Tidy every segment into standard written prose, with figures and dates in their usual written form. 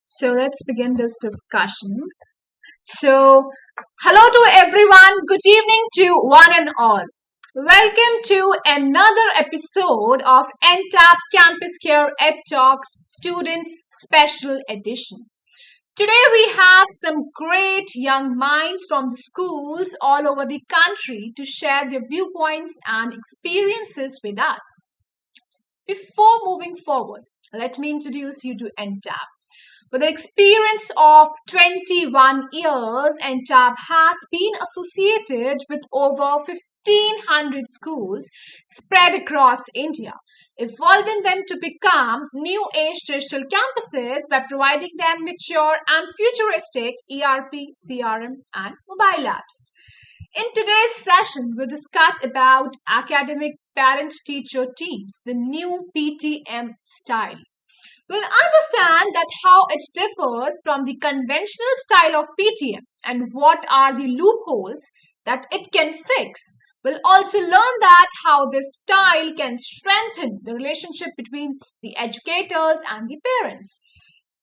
So let's begin this discussion. So, hello to everyone. Good evening to one and all. Welcome to another episode of Entab CampusCare EdTalks Students Special Edition. Today we have some great young minds from the schools all over the country to share their viewpoints and experiences with us. Before moving forward, let me introduce you to Entab. With an experience of 21 years, Entab has been associated with over 1,500 schools spread across India, evolving them to become new age digital campuses by providing them mature and futuristic ERP, CRM, and mobile apps. In today's session, we'll discuss about academic parent-teacher teams, the new PTM style. We'll understand that how it differs from the conventional style of PTM and what are the loopholes that it can fix. We'll also learn that how this style can strengthen the relationship between the educators and the parents.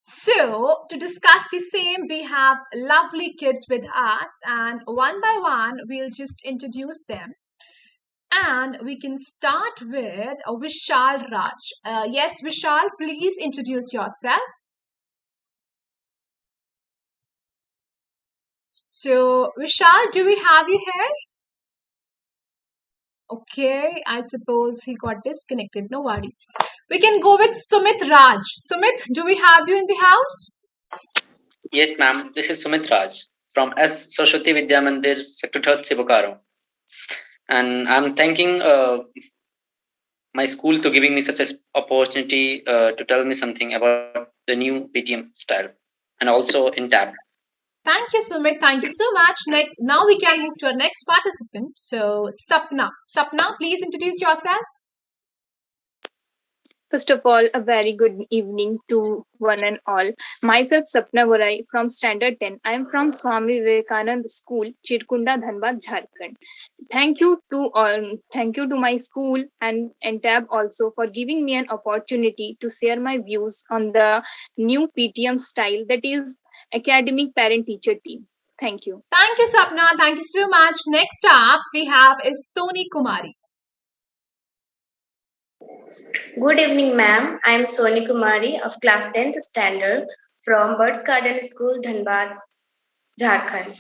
So, to discuss the same, we have lovely kids with us, and one by one, we'll just introduce them. And we can start with Vishal Raj. Yes, Vishal, please introduce yourself. So, Vishal, do we have you here? Okay, I suppose he got disconnected. No worries. We can go with Sumit Raj. Sumit, do we have you in the house? Yes, ma'am. This is Sumit Raj from S. Saraswati Vidya Mandir, Sector 3, Bokaro. And I'm thanking my school to giving me such an opportunity to tell me something about the new PTM style and also Entab. Thank you, Sumit. Thank you so much. Now we can move to our next participant. So, Sapna. Sapna, please introduce yourself. First of all, a very good evening to one and all. Myself, Sapna Gorai from Standard 10. I am from Swami Vivekananda School, Chirkunda, Dhanbad, Jharkhand. Thank you to all. Thank you to my school and Entab also for giving me an opportunity to share my views on the new PTM style, that is academic parent-teacher team. Thank you. Thank you, Sapna. Thank you so much. Next up, we have is Soni Kumari. Good evening, ma'am. I am Soni Kumari of class 10th standard from Birds Garden School, Dhanbad, Jharkhand.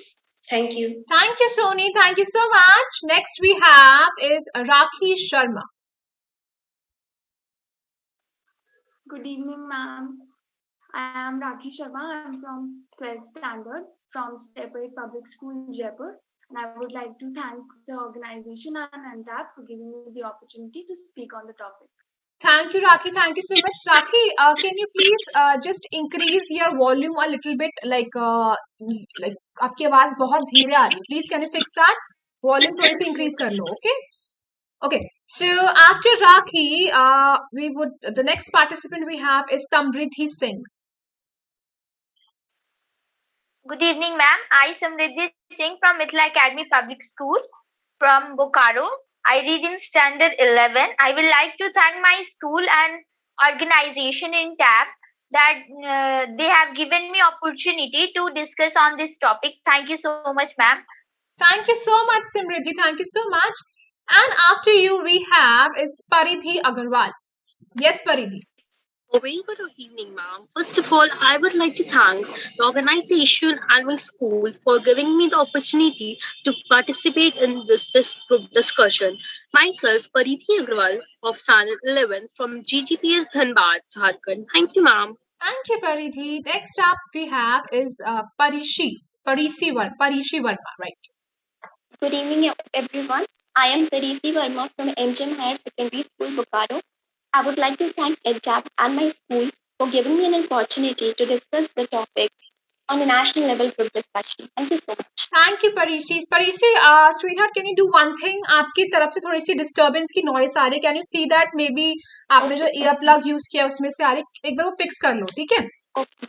Thank you. Thank you, Soni. Thank you so much. Next we have is Rakhi Sharma. Good evening, ma'am. I am Rakhi Sharma. I am from 12th standard from Step 8 Public School, Jaipur. And I would like to thank the organization and Entab for giving me the opportunity to speak on the topic. Thank you, Rakhi. Thank you so much, Rakhi. Can you please just increase your volume a little bit? Like आपकी आवाज बहुत धीरे आ रही है. Please, can you fix that? Volume थोड़ी सी increase कर लो, okay? Okay. So after Rakhi, the next participant we have is Samridhi Singh. Good evening, ma'am. I, Samridhi Singh from Mithila Academy Public School from Bokaro. I read in Standard 11. I would like to thank my school and organization in TAB that they have given me opportunity to discuss on this topic. Thank you so much, ma'am. Thank you so much, Samridhi. Thank you so much. And after you, we have is Parisi Agarwal. Yes, Parisi. A very good evening, ma'am. First of all, I would like to thank the organization and my school for giving me the opportunity to participate in this group discussion. Myself, Parisi Agrawal of Standard 11 from GGPS Dhanbad, Jharkhand. Thank you, ma'am. Thank you, Parisi. Next up we have is Parisi Verma, right? Good evening, everyone. I am Parisi Verma from MGM Higher Secondary School, Bokaro. I would like to thank Entab and my school for giving me an opportunity to discuss the topic on a national level group discussion. Thank you so much. Thank you, Parisi. Parisi, sweetheart, can you do one thing? आपकी तरफ से थोड़ी सी disturbance की noise आ रही है. Can you see that? Maybe आपने जो earplug use किया उसमें से आ रही. एक बार वो fix कर लो, ठीक है? Okay.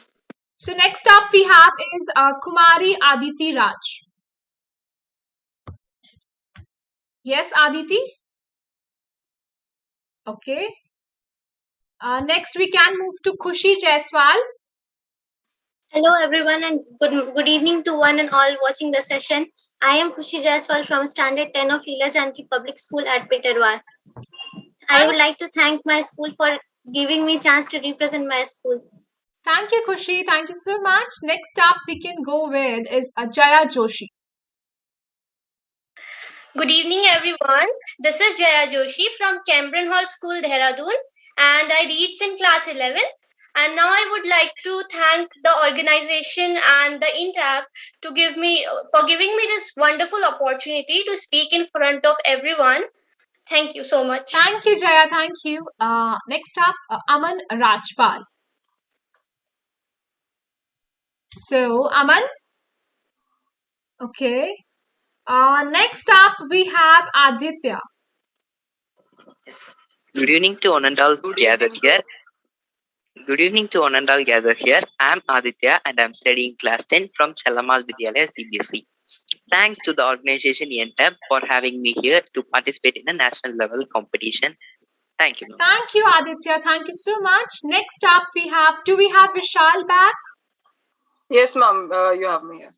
So next up we have is Kumari Aditi Raj. Yes, Aditi. Okay. Next we can move to Khushi Jaiswal. Hello everyone and good evening to one and all watching the session. I am Khushi Jaiswal from Standard 10 of Leela Janki Public School at Peterwar. I would like to thank my school for giving me chance to represent my school. Thank you, Khushi. Thank you so much. Next up, we can go with is Jaya Joshi. Good evening, everyone. This is Jaya Joshi from Cambridge Hall School, Dehradun, and I read in class 11th. And now I would like to thank the organization and the Entab for giving me this wonderful opportunity to speak in front of everyone. Thank you so much. Thank you, Jaya. Thank you. Next up, Aman Rajpal. So, Aman. Okay. Next up, we have Aditya. Good evening to one and all gathered here. Good evening to one and all gathered here. I am Adithya and I am studying class 10 from Chalamal Vidyalaya CBSE. Thanks to the organization Entab for having me here to participate in a national level competition. Thank you. Thank you, Aditya. Thank you so much. Next up, do we have Vishal back? Yes, ma'am. You have me here.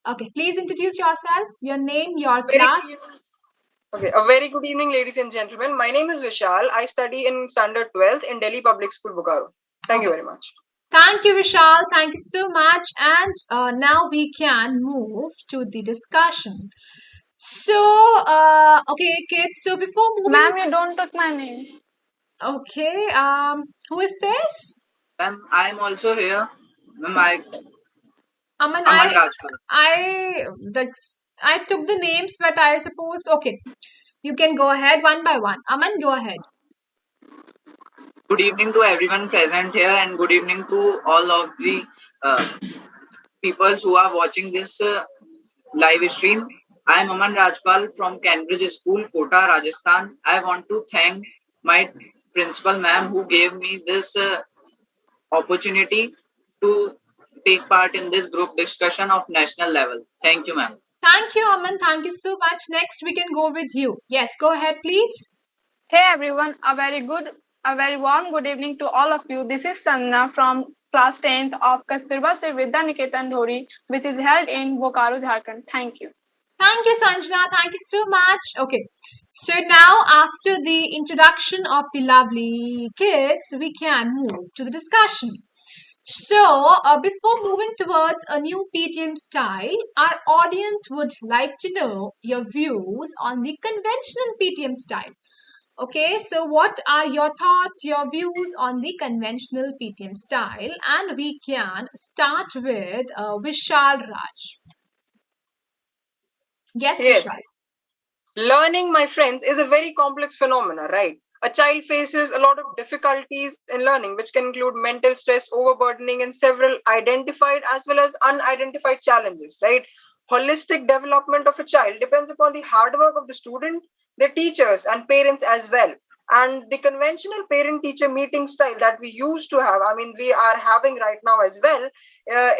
Okay, please introduce yourself, your name, your class. Okay, a very good evening, ladies and gentlemen. My name is Vishal. I study in Standard 12th in Delhi Public School, Bokaro. Thank you very much. Thank you, Vishal. Thank you so much. And now we can move to the discussion. So, okay, kids. So before moving, ma'am, you don't took my name. Okay. Who is this? Ma'am, I am also here. Ma'am, Aman, I took the names, but I suppose okay. You can go ahead one by one. Aman, go ahead. Good evening to everyone present here, and good evening to all of the people who are watching this live stream. I am Aman Rajpal from Cambridge School, Kota, Rajasthan. I want to thank my principal ma'am who gave me this opportunity to take part in this group discussion of national level. Thank you, ma'am. Thank you, Aman. Thank you so much. Next, we can go with you. Yes, go ahead, please. Hey, everyone. A very warm good evening to all of you. This is Sanjana from class 10th of Kasturba se Vidya Niketan Dhori, which is held in Bokaro, Jharkhand. Thank you. Thank you, Sanjana. Thank you so much. Okay. So now, after the introduction of the lovely kids, we can move to the discussion. So, before moving towards a new PTM style, our audience would like to know your views on the conventional PTM style. Okay, so what are your thoughts, your views on the conventional PTM style? And we can start with Vishal Raj. Yes, Vishal. Learning, my friends, is a very complex phenomenon, right? A child faces a lot of difficulties in learning, which can include mental stress, overburdening, and several identified as well as unidentified challenges, right? Holistic development of a child depends upon the hard work of the student, the teachers, and parents as well. And the conventional parent-teacher meeting style that we used to have, I mean, we are having right now as well,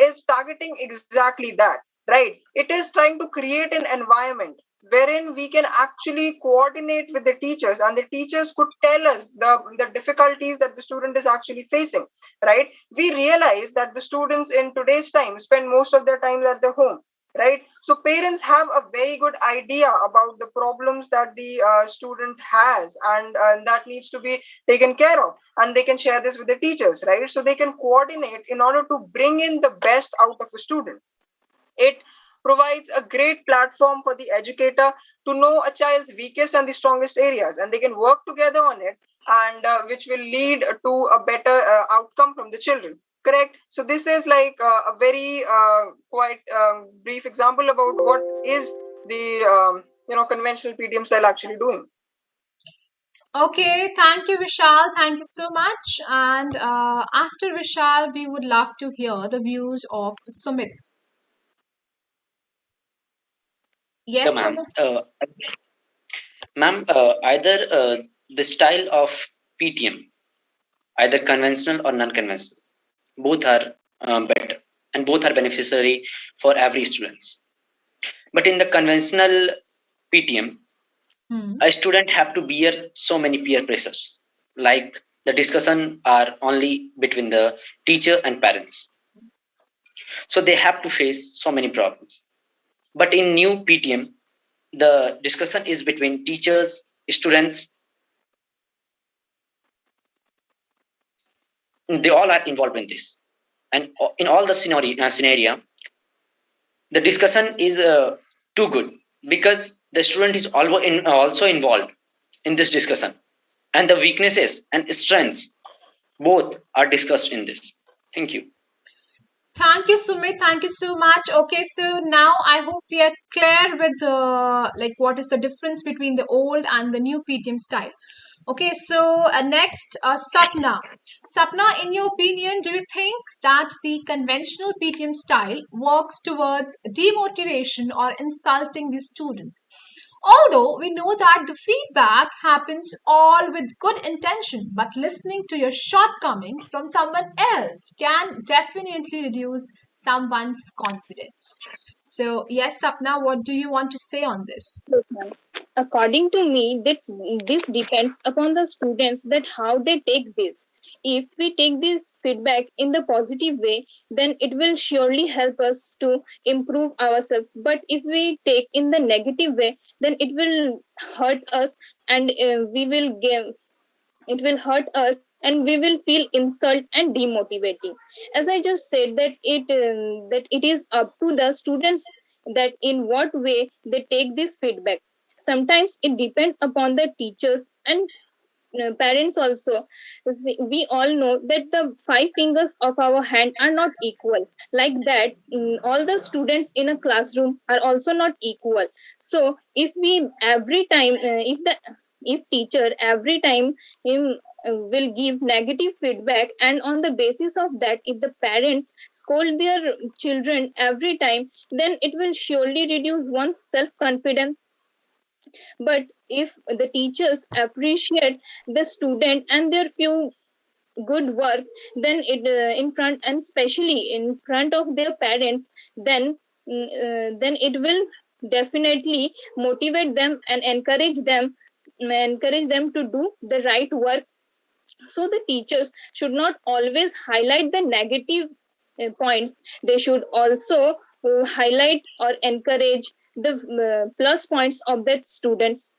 is targeting exactly that, right? It is trying to create an environment wherein we can actually coordinate with the teachers, and the teachers could tell us the difficulties that the student is actually facing, right? We realize that the students in today's time spend most of their time at the home, right? So parents have a very good idea about the problems that the student has, and that needs to be taken care of, and they can share this with the teachers, right? So they can coordinate in order to bring in the best out of a student. It provides a great platform for the educator to know a child's weakest and the strongest areas, and they can work together on it, and which will lead to a better outcome from the children. Correct. So this is like a very quite brief example about what is the conventional PTM style actually doing. Okay, thank you, Vishal. Thank you so much. And after Vishal, we would love to hear the views of Sumit. Yes, ma'am. Ma'am, either the style of PTM, either conventional or non-conventional, both are better and both are beneficiary for every students. But in the conventional PTM, a student have to bear so many peer pressures, like the discussion are only between the teacher and parents. So they have to face so many problems. But in new PTM, the discussion is between teachers, students. They all are involved in this, and in all the scenario, the discussion is too good because the student is also involved in this discussion, and the weaknesses and strengths both are discussed in this. Thank you. Thank you, Sumit. Thank you so much. Okay, so now I hope we are clear with like what is the difference between the old and the new PTM style. Okay, so next, Sapna. Sapna, in your opinion, do you think that the conventional PTM style works towards demotivation or insulting the student? Although we know that the feedback happens all with good intention, but listening to your shortcomings from someone else can definitely reduce someone's confidence. So, yes, Sapna, what do you want to say on this? According to me, this depends upon the students that how they take this. If we take this feedback in the positive way, then it will surely help us to improve ourselves. But if we take in the negative way, then it will hurt us, and it will hurt us, and we will feel insult and demotivating. As I just said, that it is up to the students that in what way they take this feedback. Sometimes it depends upon the teachers and parents also. We all know that the five fingers of our hand are not equal. Like that, all the students in a classroom are also not equal. So if we every time if teacher every time will give negative feedback, and on the basis of that if the parents scold their children every time, then it will surely reduce one's self confidence. But if the teachers appreciate the student and their few good work, then it in front, and especially in front of their parents, then it will definitely motivate them and encourage them to do the right work. So the teachers should not always highlight the negative points. They should also highlight or encourage the plus points of the students.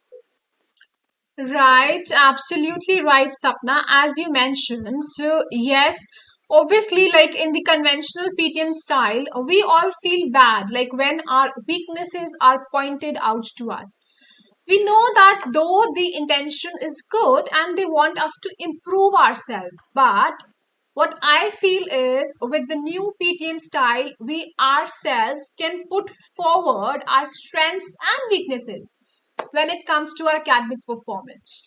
Right, absolutely right, Sapna, as you mentioned. So, yes, obviously, like in the conventional PTM style, we all feel bad, like when our weaknesses are pointed out to us. We know that though the intention is good and they want us to improve ourselves, but what I feel is with the new PTM style, we ourselves can put forward our strengths and weaknesses when it comes to our academic performance.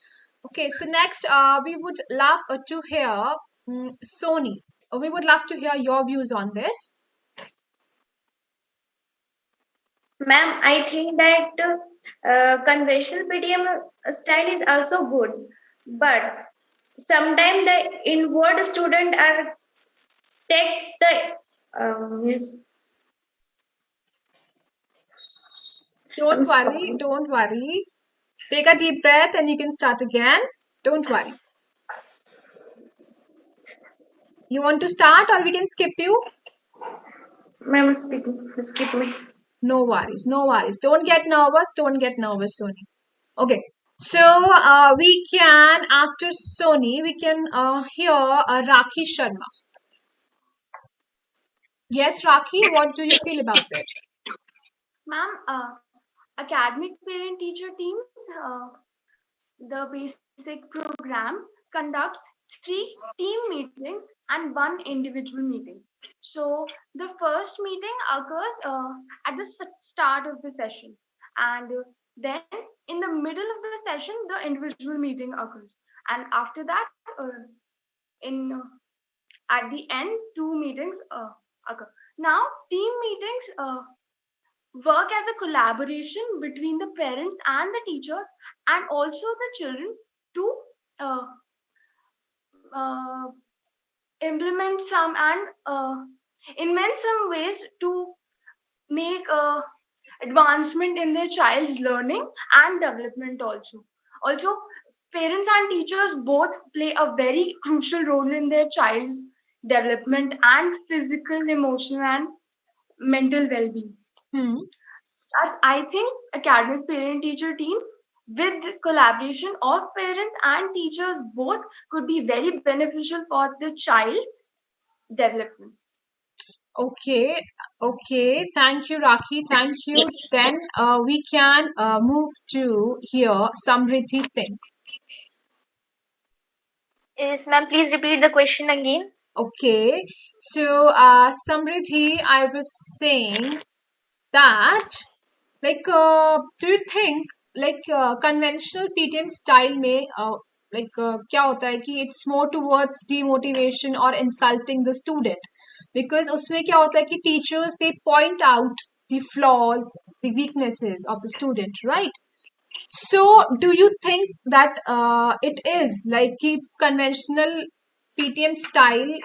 Okay, so next, we would love to hear Soni. We would love to hear your views on this. Ma'am, I think that conventional PTM style is also good, but sometimes the inward student are take the means. Don't worry. Take a deep breath and you can start again. Don't worry. You want to start or we can skip you? Ma'am, skip me. No worries, no worries. Don't get nervous, Soni. Okay, so we can, after Soni, we can hear Rakhi Sharma. Yes, Rakhi, what do you feel about it? Ma'am, academic parent teacher teams, the basic program conducts 3 team meetings and 1 individual meeting. So the first meeting occurs at the start of the session, and then in the middle of the session, the individual meeting occurs, and after that, in at the end, 2 meetings occur. Now, team meetings work as a collaboration between the parents and the teachers and also the children to uh, uh, implement some and invent some ways to make advancement in their child's learning and development also parents and teachers both play a very crucial role in their child's development and physical, emotional, and mental well-being. As I think academic parent-teacher teams with collaboration of parents and teachers both could be very beneficial for the child development. Okay. Thank you, Rakhi. Thank you. Then we can move to here Samridhi Singh. Yes, ma'am. Please repeat the question again. Okay. So, Samridhi, I was saying that, like, do you think, like, conventional PTM style में, क्या होता है कि it's more towards demotivation or insulting the student? Because उसमें क्या होता है कि teachers they point out the flaws, the weaknesses of the student, right? So, do you think that it is like कि conventional PTM style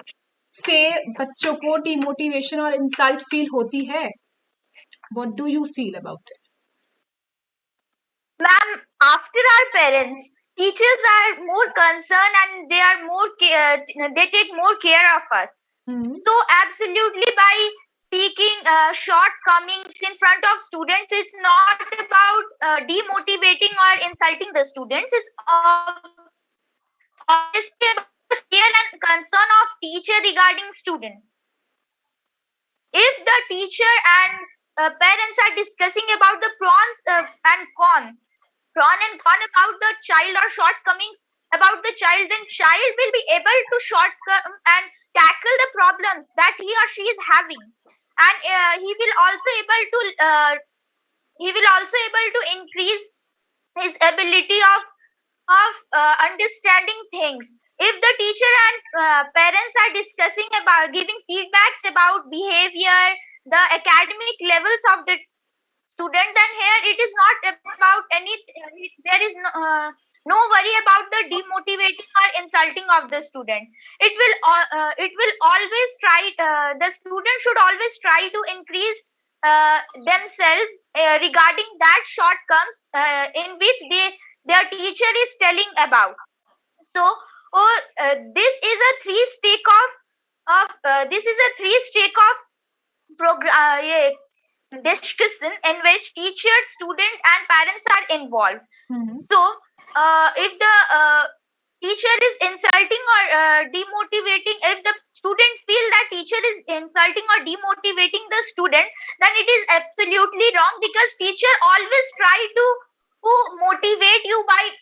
से बच्चों को demotivation और insult feel होती है? What do you feel about it? Ma'am, after our parents, teachers are more concerned and they are more they take more care of us. So absolutely by speaking shortcomings in front of students, it's not about demotivating or insulting the students. It's obviously about the care and concern of teacher regarding students. If the teacher and parents are discussing about the pros and cons about the child or shortcomings about the child, then child will be able to shortcome and tackle the problems that he or she is having, and he will also able to increase his ability of understanding things. If the teacher and parents are discussing about giving feedbacks about behavior, the academic levels of the student, then here it is not about any there is no worry about the demotivating or insulting of the student. It will always try the student should always try to increase themselves regarding that shortcomings in which their teacher is telling about. So this is a three stake of program discussion in which teacher, student, and parents are involved. So, if the teacher is insulting or demotivating, if the student feel that teacher is insulting or demotivating the student, then it is absolutely wrong, because teacher always try to motivate you by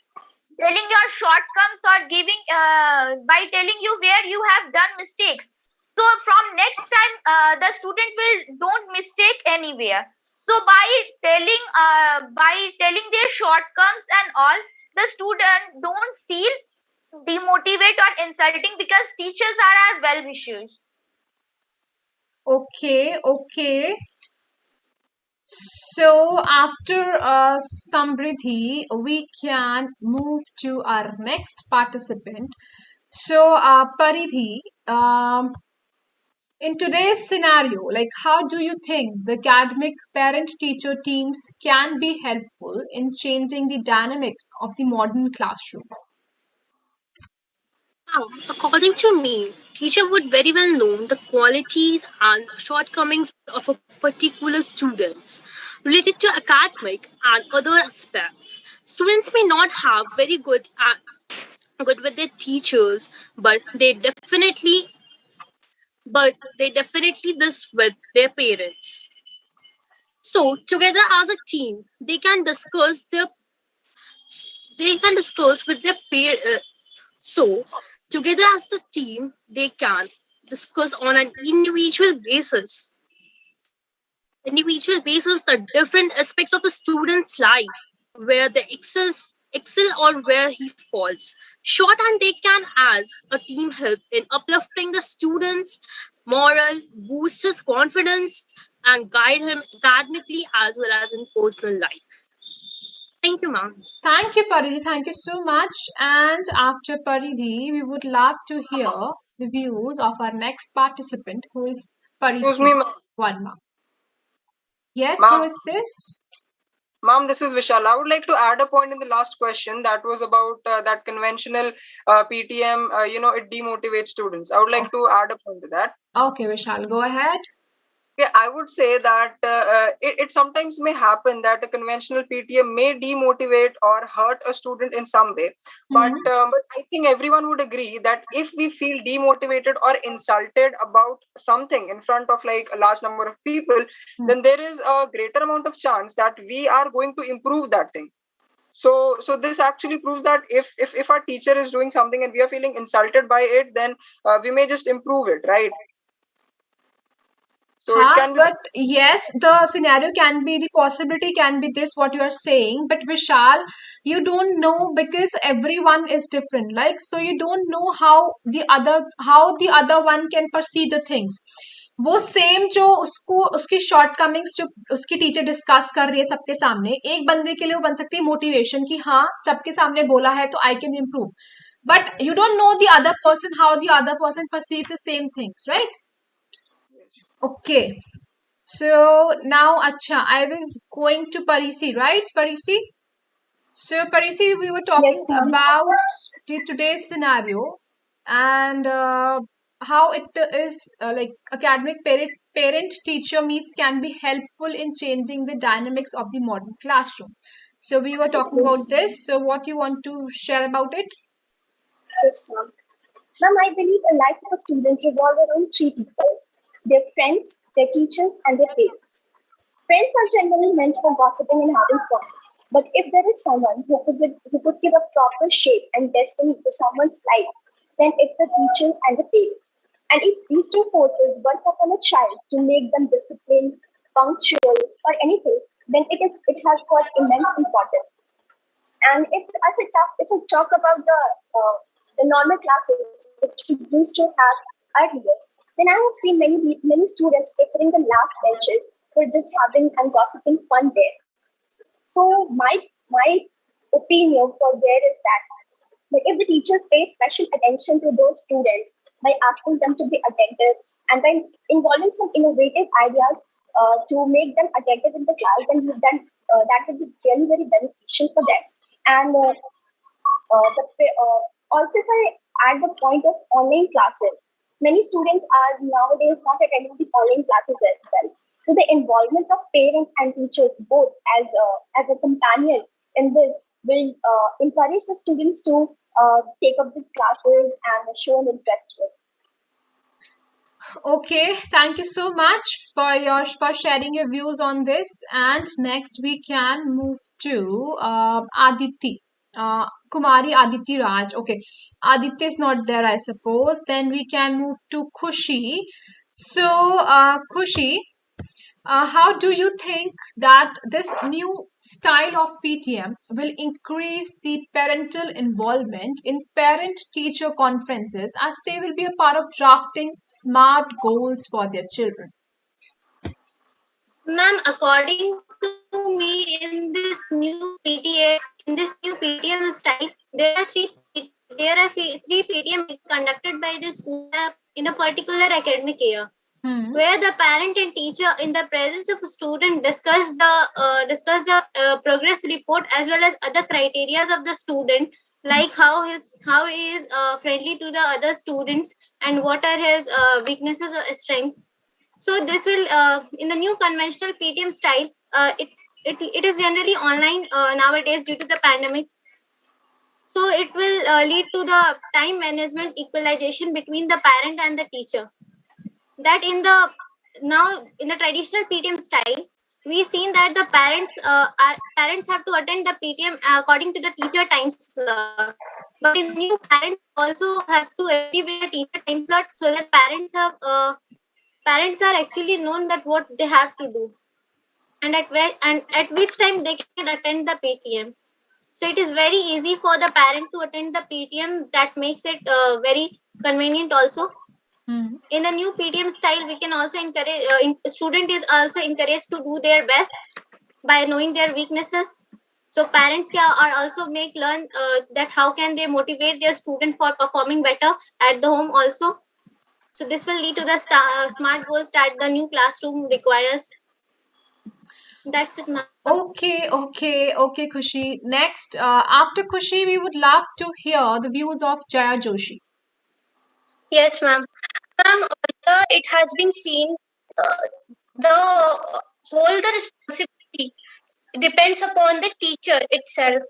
telling your shortcomings or giving by telling you where you have done mistakes. So from next time the student will don't mistake anywhere. So by telling their shortcomings and all, the student don't feel demotivate or insulting, because teachers are our well wishers. Okay. So after Samridhi, we can move to our next participant. So Paridhi, in today's scenario, like how do you think the academic parent-teacher teams can be helpful in changing the dynamics of the modern classroom? According to me, teacher would very well know the qualities and shortcomings of a particular students related to academic and other aspects. Students may not have very good with their teachers, but they definitely this with their parents. So together as a team, they can discuss with their parents. So together as a team, they can discuss on an individual basis the different aspects of the student's life, where they excel or where he falls short, and they can as a team help in uplifting the student's moral, boost his confidence, and guide him academically as well as in personal life. Thank you, ma'am. Thank you, Paridhi. Thank you so much. And after Paridhi, we would love to hear the views of our next participant, who is Parisi. Verma. Yes, who is this? Ma'am, this is Vishal. I would like to add a point in the last question that was about that conventional PTM, it demotivates students. I would like to add a point to that. Okay, Vishal, go ahead. Yeah, I would say that it sometimes may happen that a conventional PTM may demotivate or hurt a student in some way. But I think everyone would agree that if we feel demotivated or insulted about something in front of like a large number of people, then there is a greater amount of chance that we are going to improve that thing. So this actually proves that if our teacher is doing something and we are feeling insulted by it, then we may just improve it, right? So it can be. But yes, the scenario can be, the possibility can be this, what you are saying. But Vishal, you don't know because everyone is different. Like, so you don't know how the other one can perceive the things. वो same जो उसको उसकी short Cummings जो उसकी teacher discuss कर रही है सबके सामने, एक बंदे के लिए वो बन सकती है मोटिवेशन कि हाँ सबके सामने बोला है तो I can improve. But you don't know the other person how the other person perceives the same things, right? Okay. So now, acha, I was going to Parisi, right, Parisi? So Parisi, we were talking about today's scenario and how it is like academic parent teacher meets can be helpful in changing the dynamics of the modern classroom. So we were talking about this. So what you want to share about it? Yes, ma'am. Ma'am, I believe a life of a student revolves around three people: their friends, their teachers, and their parents. Friends are generally meant for gossiping and having fun. But if there is someone who could give a proper shape and destiny to someone's life, then it's the teachers and the parents. And if these two forces work upon a child to make them disciplined, punctual, or anything, then it has got immense importance. And if I talk about the normal classes which we used to have earlier, then I have seen many students preferring the last benches for just having and gossiping fun there. So my opinion for there is that if the teachers pay special attention to those students by asking them to be attentive and by involving some innovative ideas to make them attentive in the class, then that would be really very beneficial for them. And also, if I add the point of online classes, many students are nowadays not attending the online classes as well. So the involvement of parents and teachers both as a companion in this will encourage the students to take up the classes and show an interest in it. Okay, thank you so much for sharing your views on this. And next we can move to Aditi. Kumari Aditi Raj. Okay, Aditya is not there, I suppose. Then we can move to Khushi. So, Khushi, how do you think that this new style of PTM will increase the parental involvement in parent teacher conferences as they will be a part of drafting smart goals for their children? Ma'am, according to me, in this new PTM style, there are three PTM conducted by the school in a particular academic year, where the parent and teacher, in the presence of a student, discuss the progress report as well as other criteria of the student, like how he is friendly to the other students and what are his weaknesses or strengths. So this will in the new conventional PTM style, it is generally online nowadays due to the pandemic. So it will lead to the time management equalization between the parent and the teacher. That in the traditional PTM style, we've seen that the parents have to attend the PTM according to the teacher time slot. But in new, parents also have to agree with the teacher time slot so that parents are actually known that what they have to do and at which time they can attend the PTM. So it is very easy for the parent to attend the PTM. That makes it very convenient also. In the new PTM style, we can also encourage student is also encouraged to do their best by knowing their weaknesses. So parents are also learn that how can they motivate their student for performing better at the home also. So this will lead to the smart goals that the new classroom requires. That's it, ma'am. Okay, Khushi. Next, after Khushi, we would love to hear the views of Jaya Joshi. Yes, ma'am. Ma'am, also it has been seen the responsibility depends upon the teacher itself.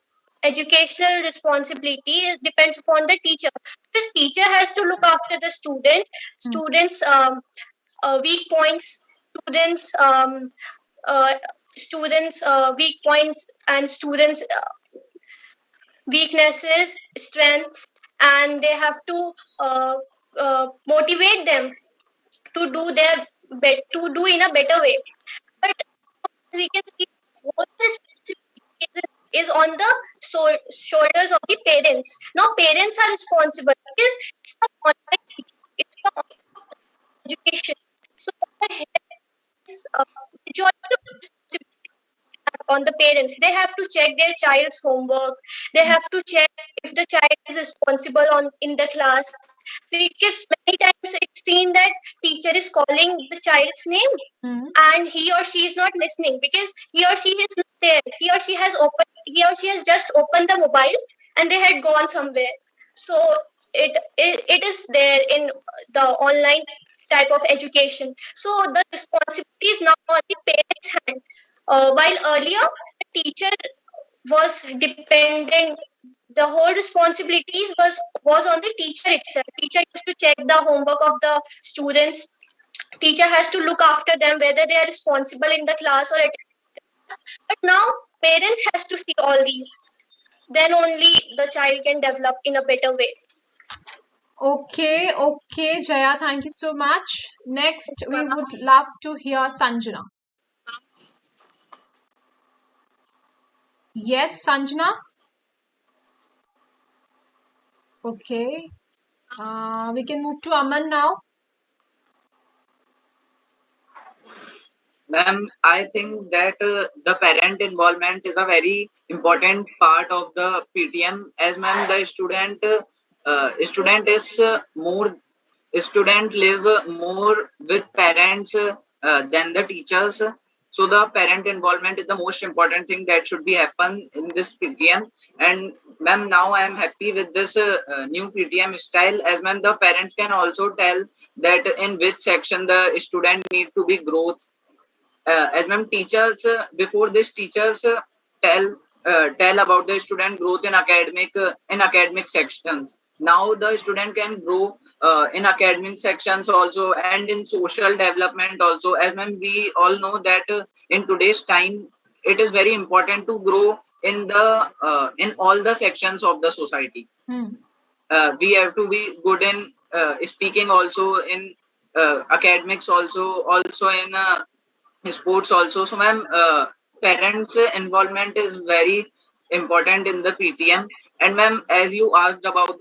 Educational responsibility depends upon the teacher. This teacher has to look after the students weak points, students weak points, and students weaknesses, strengths, and they have to motivate them to do to do in a better way. But we can see whole responsibility is on the shoulders of the parents. Now parents are responsible because it's the online, it's the education. So the majority of responsibility on the parents. They have to check their child's homework. They have to check if the child is responsible on in the class. Because many times it's seen that teacher is calling the child's name and he or she is not listening because he or she is not there. He or she has just opened the mobile and they had gone somewhere. So it is there in the online type of education. So the responsibility is now on the parents' hand. While earlier the teacher was dependent, the whole responsibilities was on the teacher itself. Teacher used to check the homework of the students. Teacher has to look after them whether they are responsible in the class or at. But now parents has to see all these. Then only the child can develop in a better way. Okay, Jaya, thank you so much. Next, we would love to hear Sanjana. Yes, Sanjana? Okay. We can move to Aman now. Ma'am, I think that the parent involvement is a very important part of the PTM. As ma'am, the student is more student live more with parents than the teachers. So the parent involvement is the most important thing that should be happen in this PTM. And ma'am, now I am happy with this new PTM style. As ma'am, the parents can also tell that in which section the student need to be growth. As ma'am, teachers before this teachers tell about the student growth in academic sections. Now the student can grow in academic sections also and in social development also. As ma'am, we all know that in today's time it is very important to grow in all the sections of the society. We have to be good in speaking also, in academics also in sports also. So ma'am, parents involvement is very important in the PTM. And ma'am, as you asked about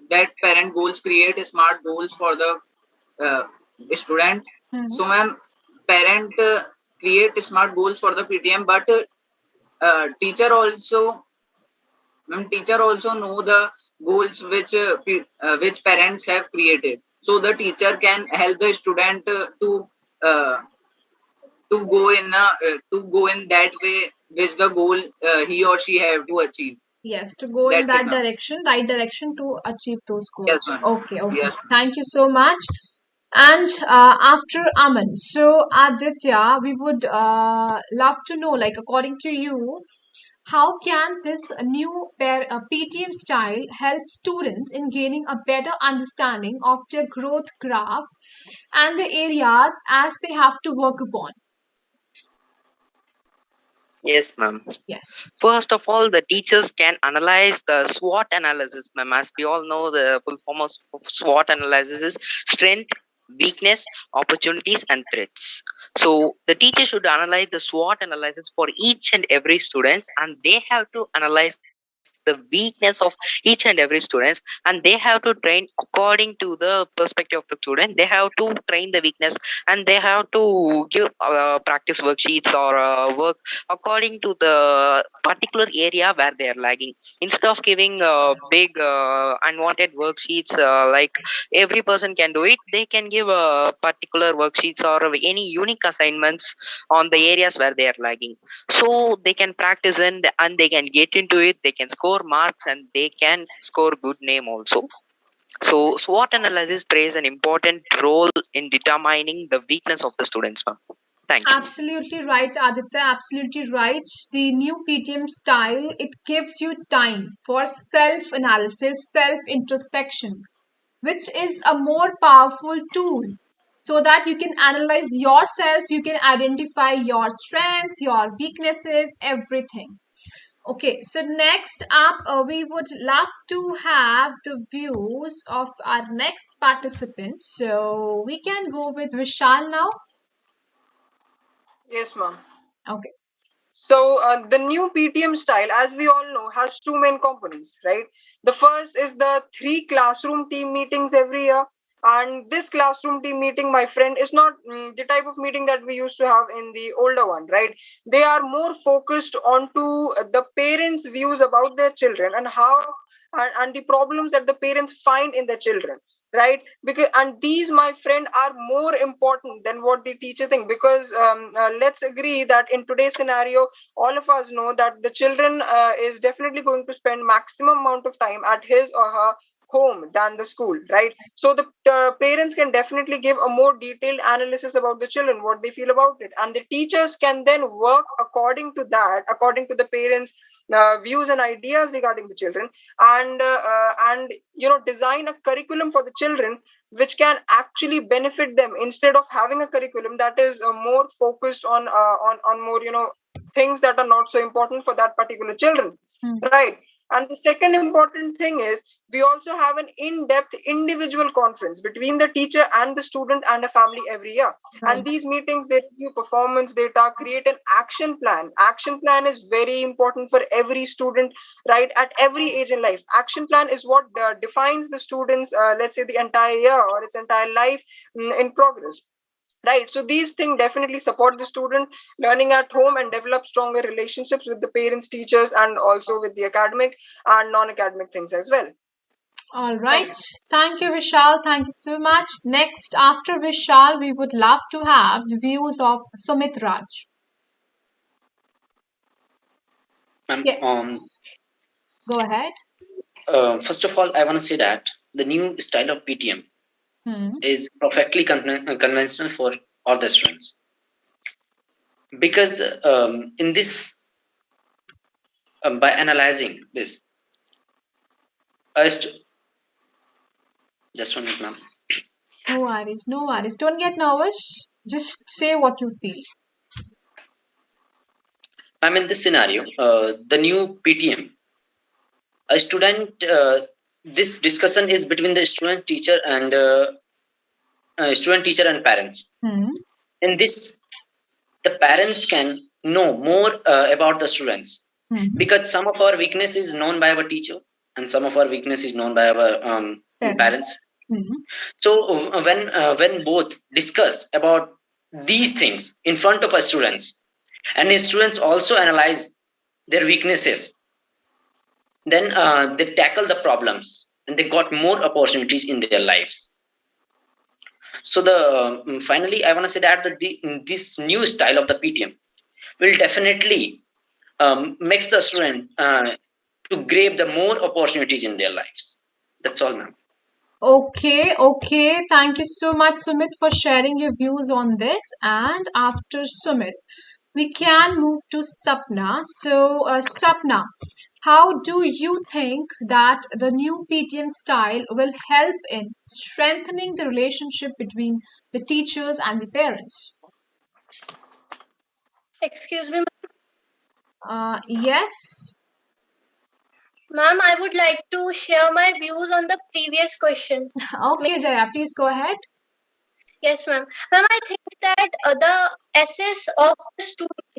that parent goals create smart goals for the student. So ma'am, parent create smart goals for the PTM, but teacher also know the goals which parents have created. So the teacher can help the student uh, to go in that way which the goal he or she have to achieve. Yes, to go in that direction, right direction to achieve those goals. Yes, ma'am. Okay. Yes. Thank you so much. And after Aman, so Aditya, we would love to know, like, according to you, how can this new PTM style help students in gaining a better understanding of their growth graph and the areas as they have to work upon? Yes, ma'am. Yes. First of all, the teachers can analyze the SWOT analysis, ma'am. As we all know, the full form of SWOT analysis is strength, weakness, opportunities, and threats. So the teacher should analyze the SWOT analysis for each and every student, and they have to analyze the weakness of each and every student, and they have to train according to the perspective of the student. They have to train the weakness, and they have to give practice worksheets or work according to the particular area where they are lagging. Instead of giving big unwanted worksheets, like every person can do it, they can give particular worksheets or any unique assignments on the areas where they are lagging, so they can practice and they can get into it, they can score marks and they can score good name also. So SWOT analysis plays an important role in determining the weakness of the students, ma'am. Thank you. Absolutely right, Aditya. Absolutely right. The new PTM style, it gives you time for self analysis, self introspection, which is a more powerful tool so that you can analyze yourself, you can identify your strengths, your weaknesses, everything. Okay, so next up, we would love to have the views of our next participant. So we can go with Vishal now. Yes, ma'am. Okay. So the new PTM style, as we all know, has two main components, right? The first is the three classroom team meetings every year. And this classroom team meeting, my friend, is not the type of meeting that we used to have in the older one, right? They are more focused onto the parents' views about their children and how and the problems that the parents find in their children, right? Because and these, my friend, are more important than what the teacher think, because let's agree that in today's scenario, all of us know that the children is definitely going to spend maximum amount of time at his or her home than the school, right? So the parents can definitely give a more detailed analysis about the children, what they feel about it, and the teachers can then work according to that, according to the parents views and ideas regarding the children, and design a curriculum for the children which can actually benefit them, instead of having a curriculum that is more focused on more things that are not so important for that particular children, right? And the second important thing is we also have an in-depth individual conference between the teacher and the student and a family every year. And these meetings, they review performance data, create an action plan. Action plan is very important for every student, right? At every age in life, action plan is what defines the students, let's say, the entire year or its entire life in progress. Right. So these things definitely support the student learning at home and develop stronger relationships with the parents, teachers, and also with the academic and non-academic things as well. All right. Thank you, Vishal. Thank you so much. Next, after Vishal, we would love to have the views of Sumit Raj. Yes. Go ahead. First of all, I want to say that the new style of PTM is perfectly conventional for all the students, because in this, by analyzing this, just 1 minute, ma'am. No worries, no worries. Don't get nervous. Just say what you feel. I'm in this scenario, the new PTM, a student. This discussion is between the student, teacher, and parents. In this, the parents can know more about the students, because some of our weakness is known by our teacher and some of our weakness is known by our parents. So when both discuss about these things in front of our students, and the students also analyze their weaknesses, then they tackle the problems and they got more opportunities in their lives. So the finally, I want to say that this new style of the PTM will definitely makes the student to grab the more opportunities in their lives. That's all, ma'am. Okay, okay. Thank you so much, Sumit, for sharing your views on this. And after Sumit, we can move to Sapna. So, Sapna, how do you think that the new PTM style will help in strengthening the relationship between the teachers and the parents? Excuse me, yes. ma'am, I would like to share my views on the previous question. Okay, Jaya, please go ahead. Yes, ma'am. Ma'am, I think that the access of the student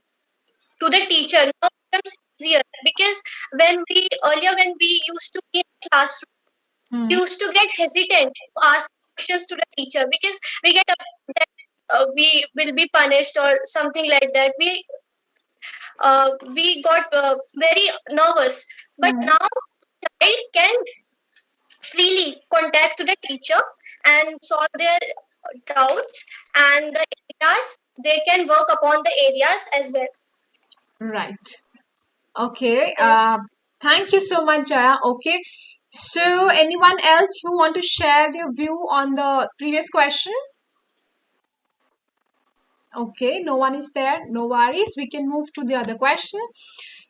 to the teacher now becomes easier, because when we used to be in classroom, we used to get hesitant to ask questions to the teacher, because we get afraid that we will be punished or something like that. We got very nervous, but now child can freely contact to the teacher and solve their doubts, and the areas they can work upon the areas as well. Right. Okay. Thank you so much, Jaya. Okay. So, anyone else who want to share their view on the previous question? Okay, no one is there. No worries. We can move to the other question.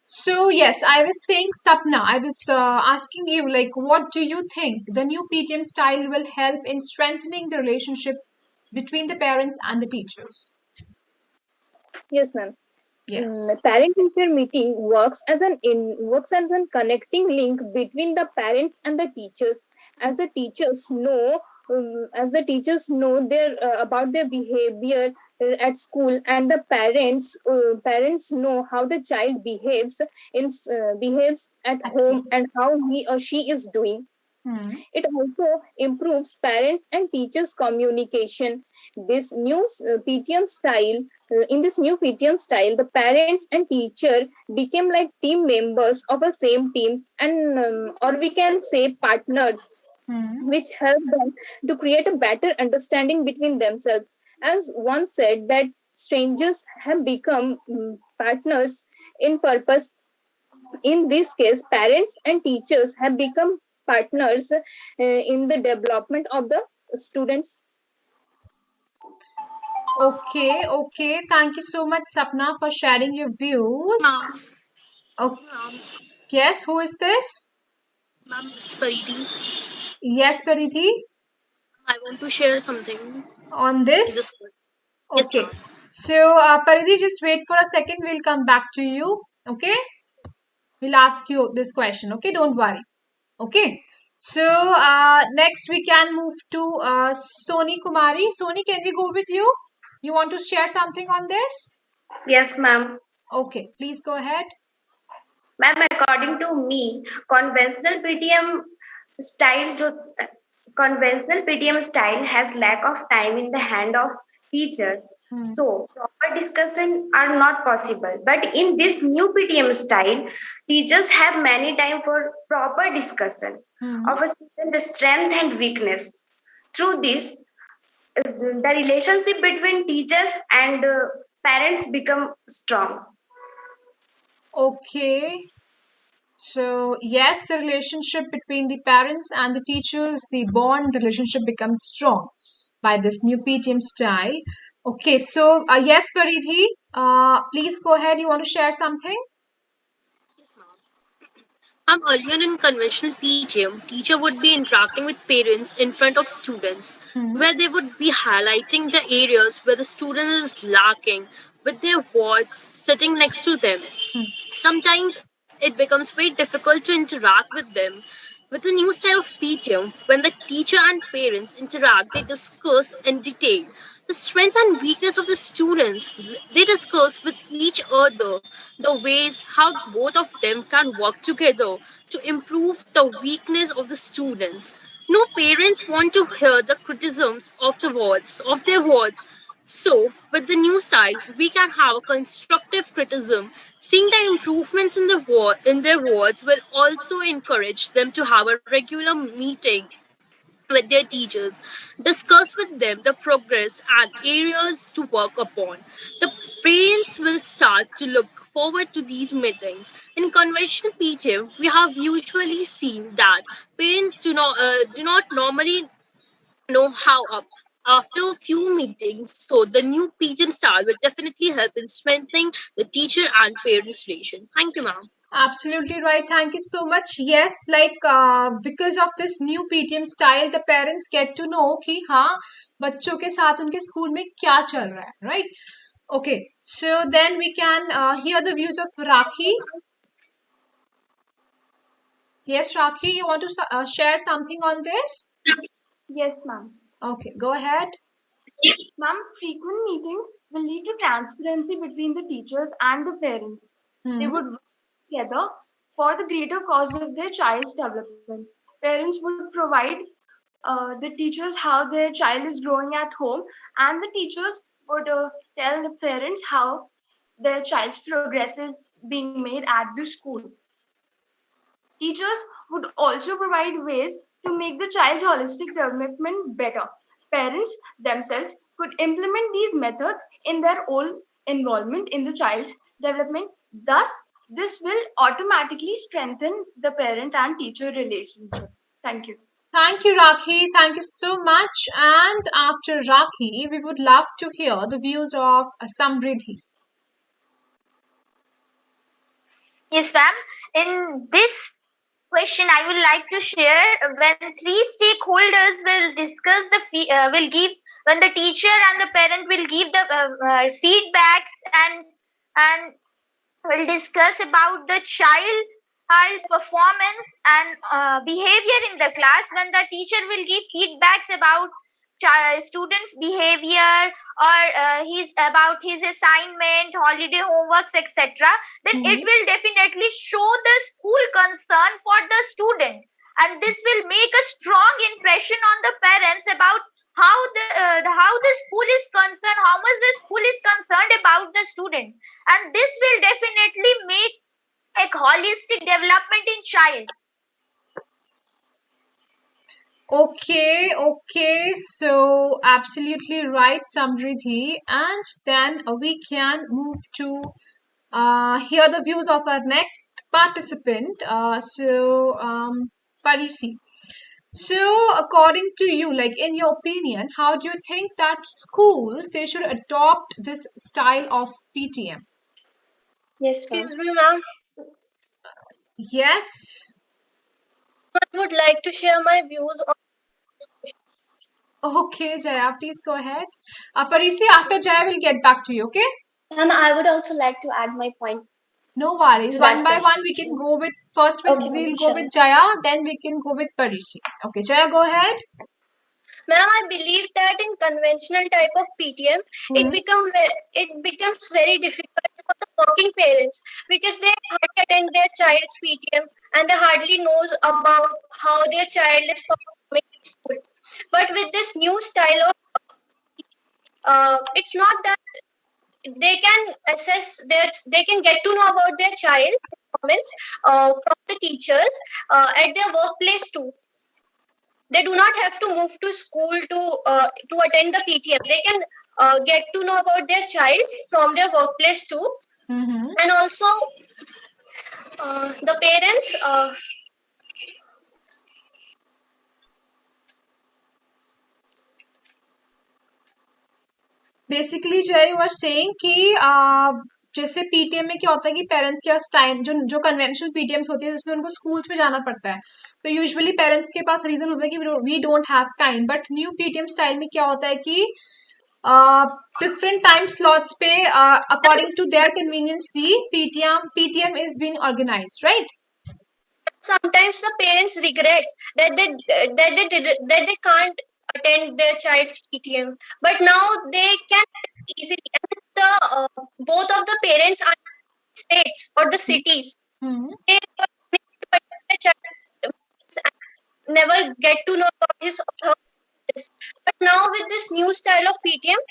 So yes, I was saying, Sapna, I was asking you, like, what do you think the new PTM style will help in strengthening the relationship between the parents and the teachers? Yes, ma'am. Yes. Parent-teacher meeting works as an connecting link between the parents and the teachers, as the teachers know their about their behavior at school, and the parents know how the child behaves at home and how he or she is doing. It also improves parents and teachers communication. This new PTM style, in this new PTM style, the parents and teacher became like team members of a same team, and or we can say partners, which help them to create a better understanding between themselves. As one said, that strangers have become partners in purpose. In this case, parents and teachers have become partners in the development of the students. Okay, okay. Thank you so much, Sapna, for sharing your views. Okay. Yes, who is this? Ma'am, it's Parisi. Yes, Parisi. I want to share something On this? Yes, Okay. So, Parisi, just wait for a second. We'll come back to you. Okay? We'll ask you this question. Okay? Don't worry. Okay? So, next we can move to Soni Kumari. Soni, can we go with you? You want to share something on this? Yes, ma'am. Okay, please go ahead. Ma'am, according to me, style conventional PTM style has lack of time in the hand of teachers. So proper discussion are not possible. But in this new PTM style, teachers have many time for proper discussion of a student's strength and weakness. Through this, the relationship between teachers and parents become strong. Okay. So, yes, the relationship between the parents and the teachers, the relationship becomes strong by this new PTM style. Okay, so yes, Paridhi, please go ahead. You want to share something? Earlier in conventional PTM, teacher would be interacting with parents in front of students, where they would be highlighting the areas where the student is lacking with their words sitting next to them. Sometimes it becomes very difficult to interact with them. With the new style of PTM, when the teacher and parents interact, they discuss in detail the strengths and weakness of the students. They discuss with each other the ways how both of them can work together to improve the weakness of the students. No parents want to hear the criticisms of their words. So, with the new style, we can have a constructive criticism. Seeing the improvements in their words will also encourage them to have a regular meeting with their teachers, discuss with them the progress and areas to work upon. The parents will start to look forward to these meetings. In conventional PTM, we have usually seen that parents do not normally know how up after a few meetings. So the new PTM style will definitely help in strengthening the teacher and parents relation. Thank you, ma'am. Absolutely right. Thank you so much. Yes, like because of this new PTM style, the parents get to know कि हाँ बच्चों के साथ उनके school में क्या चल रहा है, right? Okay, so then we can hear the views of Rakhi. Yes, Rakhi, you want to share something on this? Yes, ma'am. Okay, go ahead. Ma'am, frequent meetings will lead to transparency between the teachers and the parents. They would work together for the greater cause of their child's development. Parents would provide the teachers how their child is growing at home, and the teachers would tell the parents how their child's progress is being made at the school. Teachers would also provide ways to make the child's holistic development better. Parents themselves could implement these methods in their own involvement in the child's development. Thus, this will automatically strengthen the parent and teacher relationship. Thank you. Thank you, Rakhi. Thank you so much. And after Rakhi, we would love to hear the views of Samridhi. Yes, ma'am. In this question, I would like to share when three stakeholders will discuss will give when the teacher and the parent will give the feedbacks and will discuss about the child's performance and behavior in the class. When the teacher will give feedbacks about students' behavior or his about his assignment, holiday homeworks, etc., then it will definitely show the school concern for the student, and this will make a strong impression on the parents about how the school is concerned, how much the school is concerned about the student, and this will definitely make a holistic development in child. Okay, so absolutely right, Samridhi. And then we can move to hear the views of our next participant. Parisi. So, according to you, like in your opinion, how do you think that schools they should adopt this style of PTM? Yes, ma'am. Excuse me, ma'am. Yes. I would like to share my views on. Okay, Jaya, please go ahead. Parisi, after Jaya, we'll get back to you, okay? And I would also like to add my point. No worries. To that One by question. one, we can go with first. Okay, We'll go sure. with Jaya, then we can go with Parisi. Okay, Jaya, go ahead. Ma'am, I believe that in conventional type of PTM, it becomes very difficult for the working parents because they hardly attend their child's PTM and they hardly knows about how their child is performing in school. But with this new style of, it's not that they can they can get to know about their child performance from the teachers at their workplace too. They do not have to move to school to attend the PTM. They can get to know about their child from their workplace too, and also the parents. Basically जय you are saying कि जैसे PTM में क्या होता है कि parents के पास time जो कन्वेंशनल पीटीएम्स होती है उसमें उनको स्कूल्स में जाना पड़ता है, तो यूजुअली पेरेंट्स के पास रीजन होता है कि we don't have time. But new PTM style में क्या होता है कि different time slots पे according to their convenience the PTM is being organized, right? Sometimes the parents regret that they can't attend their child's PTM, but now they can easily. And the both of the parents are states or the cities. They the child never get to know about his or her. But now with this new style of PTM,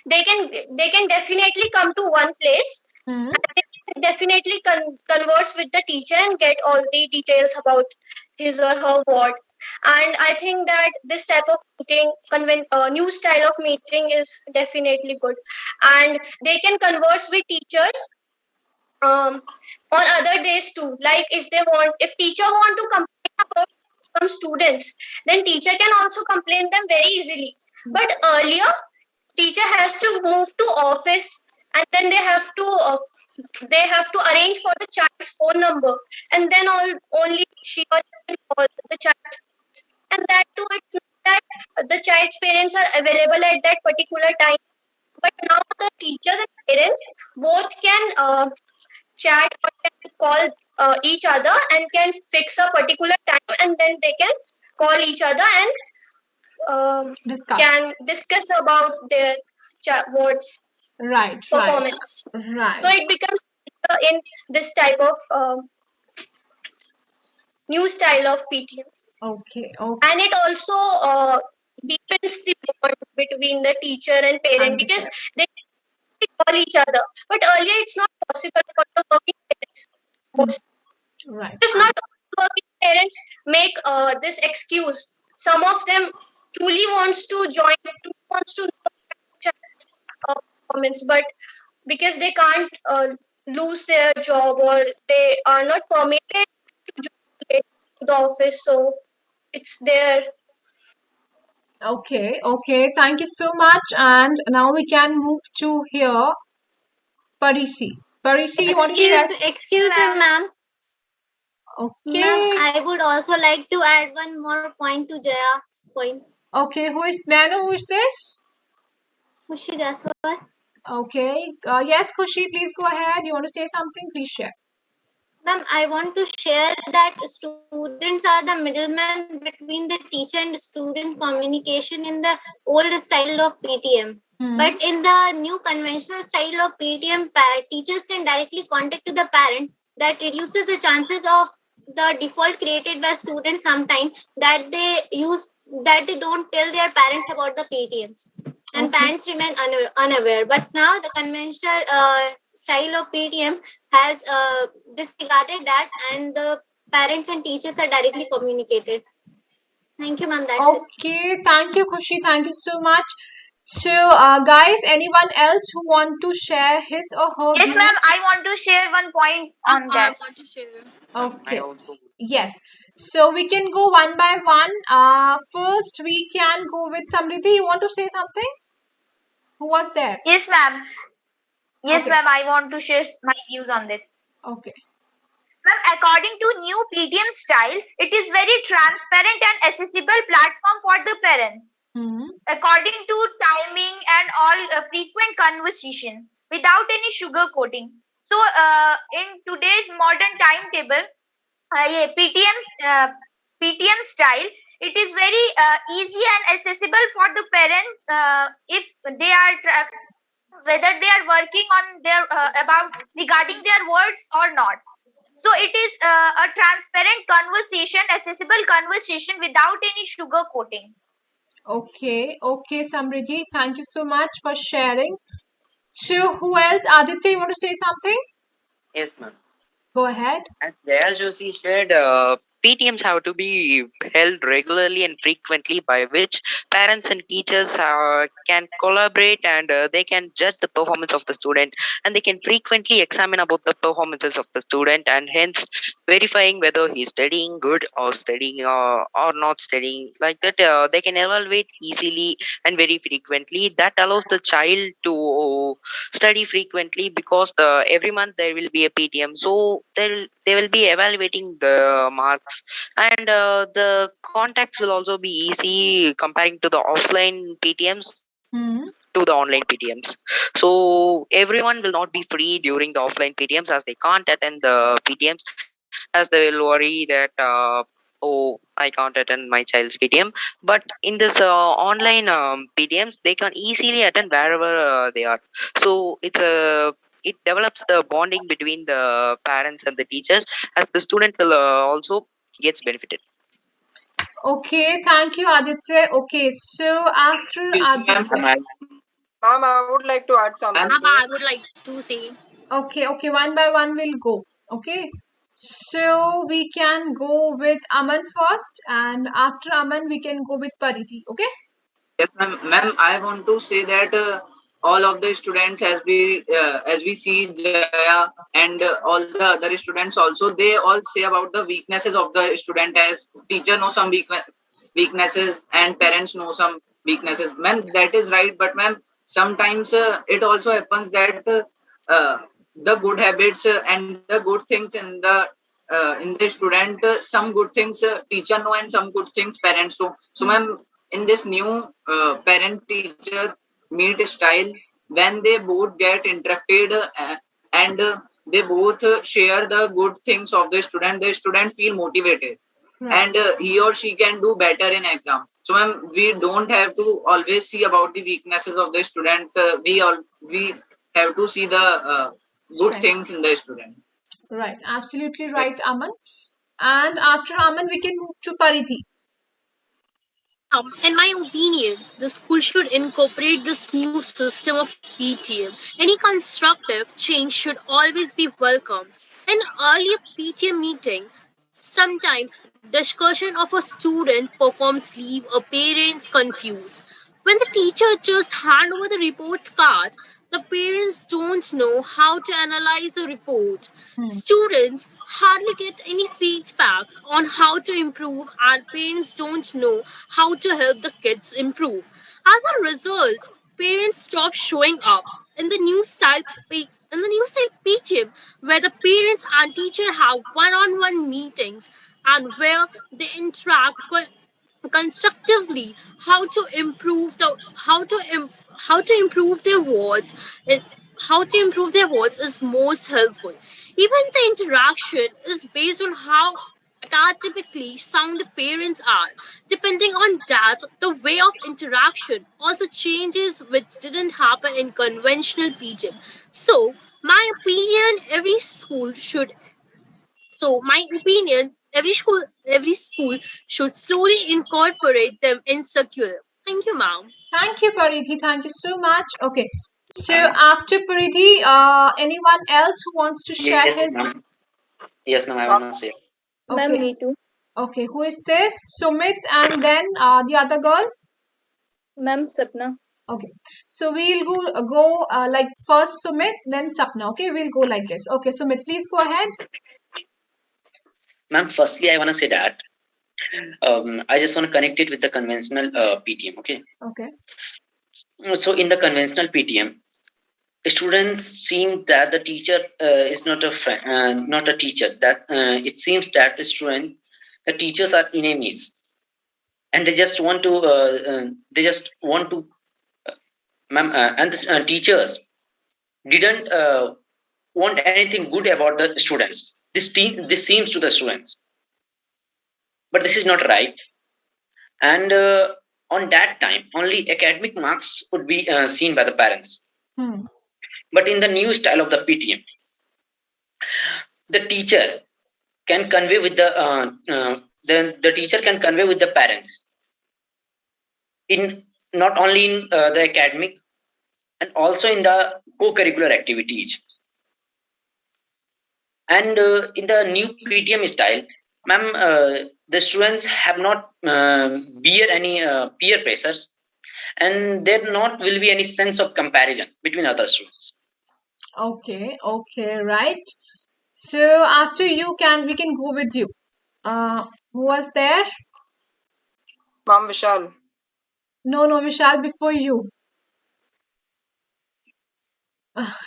they can definitely come to one place and they can definitely converse with the teacher and get all the details about his or her ward. And I think that this type of meeting, new style of meeting is definitely good. And they can converse with teachers on other days too. Like if teacher want to complain about some students, then teacher can also complain them very easily. But earlier, teacher has to move to office and then they have to arrange for the child's phone number, and then only she or he can call the child, and that too it's not that the child's parents are available at that particular time. But now the teachers and parents both can chat or can call each other and can fix a particular time, and then they can call each other and can discuss about their words performance. Right. So it becomes in this type of new style of PTM. Okay. And it also deepens the bond between the teacher and parent because they call each other. But earlier it's not possible for the working parents. Right. It's not working parents make this excuse. Some of them truly wants to join, wants to know performance, but because they can't lose their job or they are not permitted to join the office, so it's there. Okay, okay. Thank you so much. And now we can move to here. Parisi. Parisi, you want to share? Excuse me, ma'am. Okay. Ma'am, I would also like to add one more point to Jaya's point. Okay, who is this? Khushi Jaswal. Okay. Yes, Khushi, please go ahead. You want to say something? Please share. Ma'am, I want to share that students are the middleman between the teacher and student communication in the old style of PTM. But in the new conventional style of PTM, teachers can directly contact to the parent. That reduces the chances of the default created by students sometimes that they don't tell their parents about the PTMs. And parents remain unaware. But now the conventional style of PTM has disregarded that, and the parents and teachers are directly communicated. Thank you, ma'am. That's it. Okay, thank you, Khushi. Thank you so much. So, guys, anyone else who want to share his or her Yes, views? ma'am. I want to share one point on that. I want to share. Okay. Yes. So we can go one by one. First, we can go with Samridhi. You want to say something? Who was there? Yes, ma'am. Yes, Okay. ma'am. I want to share my views on this. Okay. Ma'am, according to new PTM style, it is very transparent and accessible platform for the parents. According to timing and all frequent conversation without any sugar coating. So, in today's modern timetable, PTM style, it is very easy and accessible for the parents if they are whether they are working on their about regarding their words or not. So it is a transparent conversation, accessible conversation without any sugar coating. Okay. Okay, Samridhi. Thank you so much for sharing. So, who else? Aditya, you want to say something? Yes, ma'am. Go ahead. As Jaya Joshi said, PTMs have to be held regularly and frequently, by which parents and teachers can collaborate, and they can judge the performance of the student, and they can frequently examine about the performances of the student, and hence verifying whether he's studying good or studying or not studying. Like that, they can evaluate easily and very frequently. That allows the child to study frequently, because every month there will be a PTM, so they will be evaluating the marks, and the contacts will also be easy comparing to the offline PTMs to the online PTMs. So everyone will not be free during the offline PTMs, as they can't attend the PTMs, as they will worry that oh, I can't attend my child's PTM. But in this online PTMs, they can easily attend wherever they are. So it develops the bonding between the parents and the teachers, as the student will also gets benefited. Okay, thank you, Aditya. Okay, so after Aditya. Ma'am, I would like to add something. Ma'am, I would like to say. Okay, one by one we'll go. Okay. So we can go with Aman first, and after Aman we can go with Pariti. Okay. Yes, ma'am. Ma'am, I want to say that all of the students, as we see Jaya and all the other students also, they all say about the weaknesses of the student, as teacher know some weaknesses and parents know some weaknesses. Ma'am, that is right. But ma'am, sometimes it also happens that the good habits and the good things in the student, some good things teacher know and some good things parents know. So ma'am, in this new parent teacher meet style, when they both get interacted and they both share the good things of the student feel motivated, and he or she can do better in exam. So ma'am, we don't have to always see about the weaknesses of the student. We have to see the good things in the student. Right, absolutely right, Aman. And after Aman, we can move to Pariti. In my opinion, the school should incorporate this new system of PTM. Any constructive change should always be welcomed. In earlier PTM meeting, sometimes discussion of a student performs leave a parents confused. When the teacher just hand over the report card, the parents don't know how to analyze the report. Students hardly get any feedback on how to improve, and parents don't know how to help the kids improve. As a result, parents stop showing up in the new style PTM, where the parents and teacher have one-on-one meetings and where they interact constructively how to improve their words it, how to improve their words is most helpful. Even the interaction is based on how academically sound the parents are. Depending on that, the way of interaction also changes, which didn't happen in conventional PTM. So my opinion every school should so my opinion, every school should slowly incorporate them in curriculum. Thank you, ma'am. Thank you, Parisi. Thank you so much. Okay. So after Parisi, anyone else who wants to share Yes, his? ma'am. Yes, ma'am. I want to say. Ma'am, Okay. me too. Okay. Who is this? Sumit, and then the other girl. Ma'am, Sapna. Okay. So we'll go like first Sumit, then Sapna. Okay. We'll go like this. Okay. Sumit, please go ahead. Ma'am, firstly, I want to say that I just want to connect it with the conventional PTM. Okay. Okay. So in the conventional PTM, students seem that the teacher is not a friend, not a teacher. That it seems that the teachers are enemies, and they just want to, ma'am, and the teachers didn't want anything good about the students. This seems to the students, but this is not right. And on that time, only academic marks would be seen by the parents. But in the new style of the PTM, the teacher can convey with the teacher can convey with the parents in not only in the academic and also in the co-curricular activities. And in the new PTM style, ma'am, the students have not bear any peer pressures, and there not will be any sense of comparison between other students. Okay. Okay. Right. So after you we can go with you. Who was there? Ma'am Vishal. No, Vishal, before you.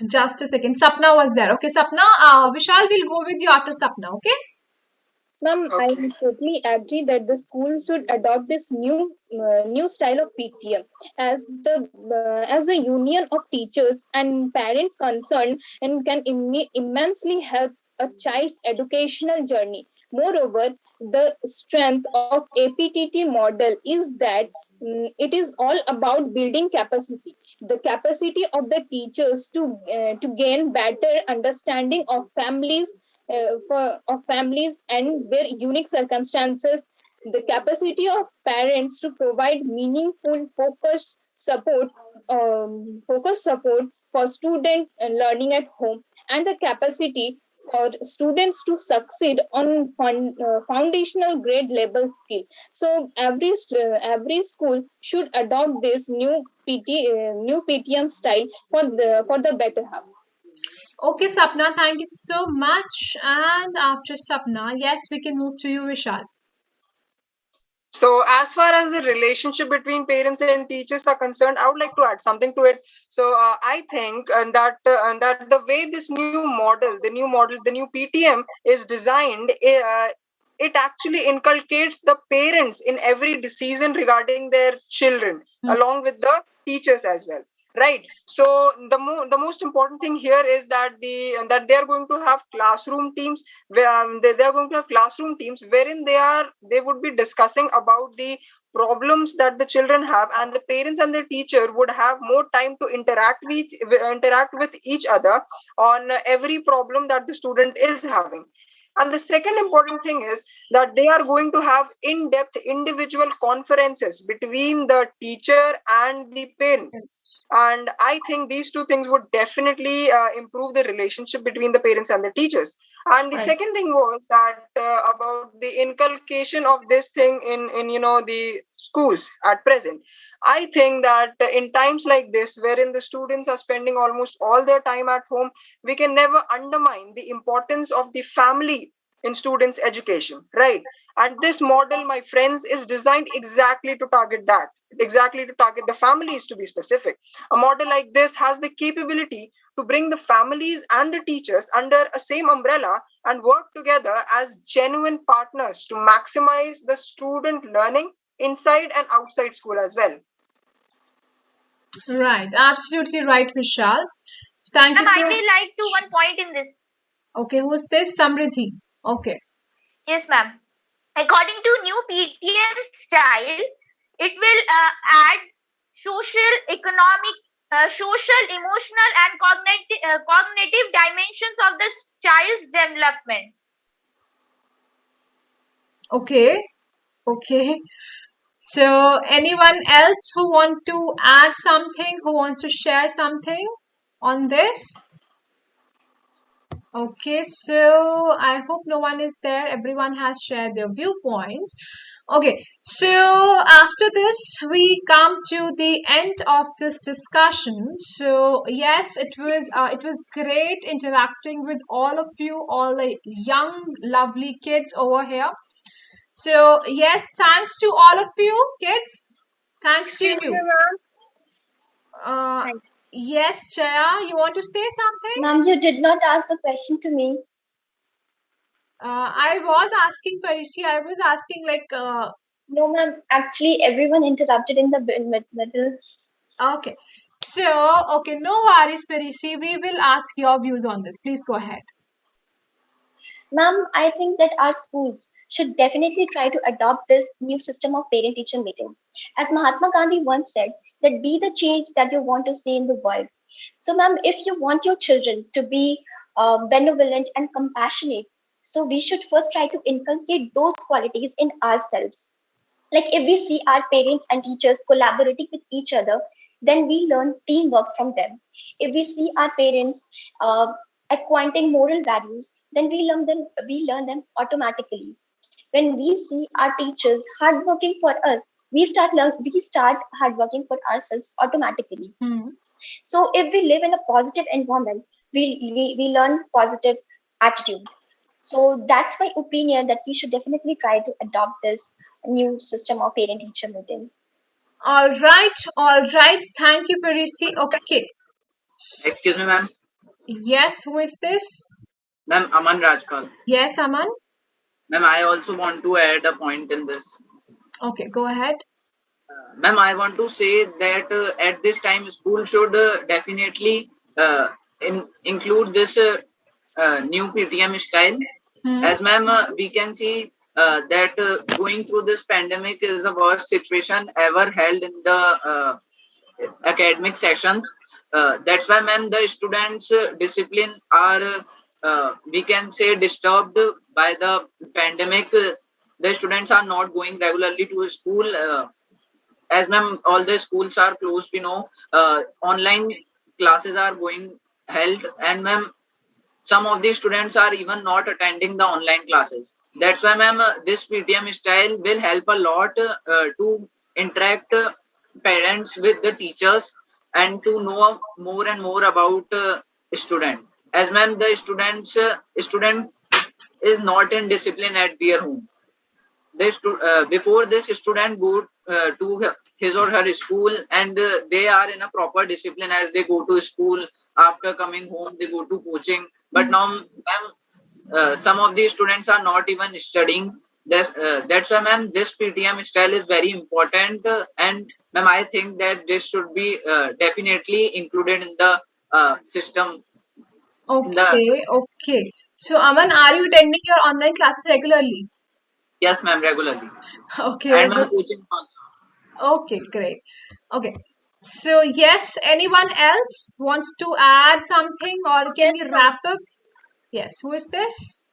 Just a second. Sapna was there. Okay, Sapna, Vishal will go with you after Sapna, okay? Ma'am, I totally agree that the school should adopt this new style of PTM as the union of teachers and parents concerned, and can immensely help a child's educational journey. Moreover, the strength of APTT model is that it is all about building capacity, the capacity of the teachers to gain better understanding of families and their unique circumstances, the capacity of parents to provide meaningful focused support for student learning at home, and the capacity for students to succeed on foundational grade level skill. So every school should adopt this new PTM style for the better half. Okay, Sapna, thank you so much. And after Sapna, yes, we can move to you, Vishal. So as far as the relationship between parents and teachers are concerned, I would like to add something to it. So I think that the way this the new PTM is designed, it actually inculcates the parents in every decision regarding their children, along with the teachers as well. Right. So the most important thing here is that they are going to have classroom teams where they are going to have classroom teams wherein they would be discussing about the problems that the children have, and the parents and the teacher would have more time to interact with each other on every problem that the student is having. And the second important thing is that they are going to have in-depth individual conferences between the teacher and the parent. And I think these two things would definitely improve the relationship between the parents and the teachers. And the second thing was that about the inculcation of this thing in the schools at present. I think that in times like this, wherein the students are spending almost all their time at home, we can never undermine the importance of the family in students' education, right? And this model, my friends, is designed exactly to target that, exactly to target the families, to be specific. A model like this has the capability to bring the families and the teachers under a same umbrella and work together as genuine partners to maximize the student learning inside and outside school as well. Right, absolutely right, Vishal. Thank you so I would like to one point in this. Okay, who's this? Samridhi. Okay. Yes, ma'am. According to new PTM style, it will add social, economic, social, emotional, and cognitive dimensions of the child's development. Okay. Okay. So, anyone else who want to add something, who wants to share something on this? Okay, so I hope no one is there. Everyone has shared their viewpoints. Okay, so after this, we come to the end of this discussion. So yes, it was great interacting with all of you, all the young, lovely kids over here. So yes, thanks to all of you, kids. Thanks to you. Yes, Chaya, you want to say something? Ma'am, you did not ask the question to me. I was asking Parisi. I was asking No, ma'am. Actually, everyone interrupted in the middle. Okay. So, okay, no worries, Parisi. We will ask your views on this. Please go ahead. Ma'am, I think that our schools should definitely try to adopt this new system of parent-teacher meeting. As Mahatma Gandhi once said, that be the change that you want to see in the world. So, ma'am, if you want your children to be benevolent and compassionate, so we should first try to inculcate those qualities in ourselves. Like if we see our parents and teachers collaborating with each other, then we learn teamwork from them. If we see our parents acquainting moral values, then we learn them automatically. When we see our teachers hardworking for us, we start hardworking for ourselves automatically. So if we live in a positive environment, we learn positive attitude. So that's my opinion that we should definitely try to adopt this new system of parent-teacher meeting. All right. Thank you, Parisi. Okay. Excuse me, ma'am. Yes, who is this? Ma'am, Aman Rajpal. Yes, Aman. Ma'am, I also want to add a point in this. Okay, go ahead. Ma'am, I want to say that at this time, school should definitely include this new PTM style. As ma'am, we can see that going through this pandemic is the worst situation ever held in the academic sections. That's why, ma'am, the students' discipline are, we can say, disturbed by the pandemic. The students are not going regularly to school. As ma'am, all the schools are closed, online classes are going held, and ma'am, some of the students are even not attending the online classes. That's why, ma'am, this PTM style will help a lot to interact parents with the teachers and to know more and more about student. As ma'am, the student is not in discipline at their home. Before this student go to his or her school, and they are in a proper discipline as they go to school. After coming home, they go to coaching. But now, ma'am, some of these students are not even studying. That's why, ma'am, this PTM style is very important. And ma'am, I think that this should be definitely included in the system. Okay. So, Aman, are you attending your online classes regularly? Yes, ma'am, regularly. Okay. And ma'am, coaching also. Okay, great. Okay. So, yes, anyone else wants to add something, or can we wrap up? Yes, who is this?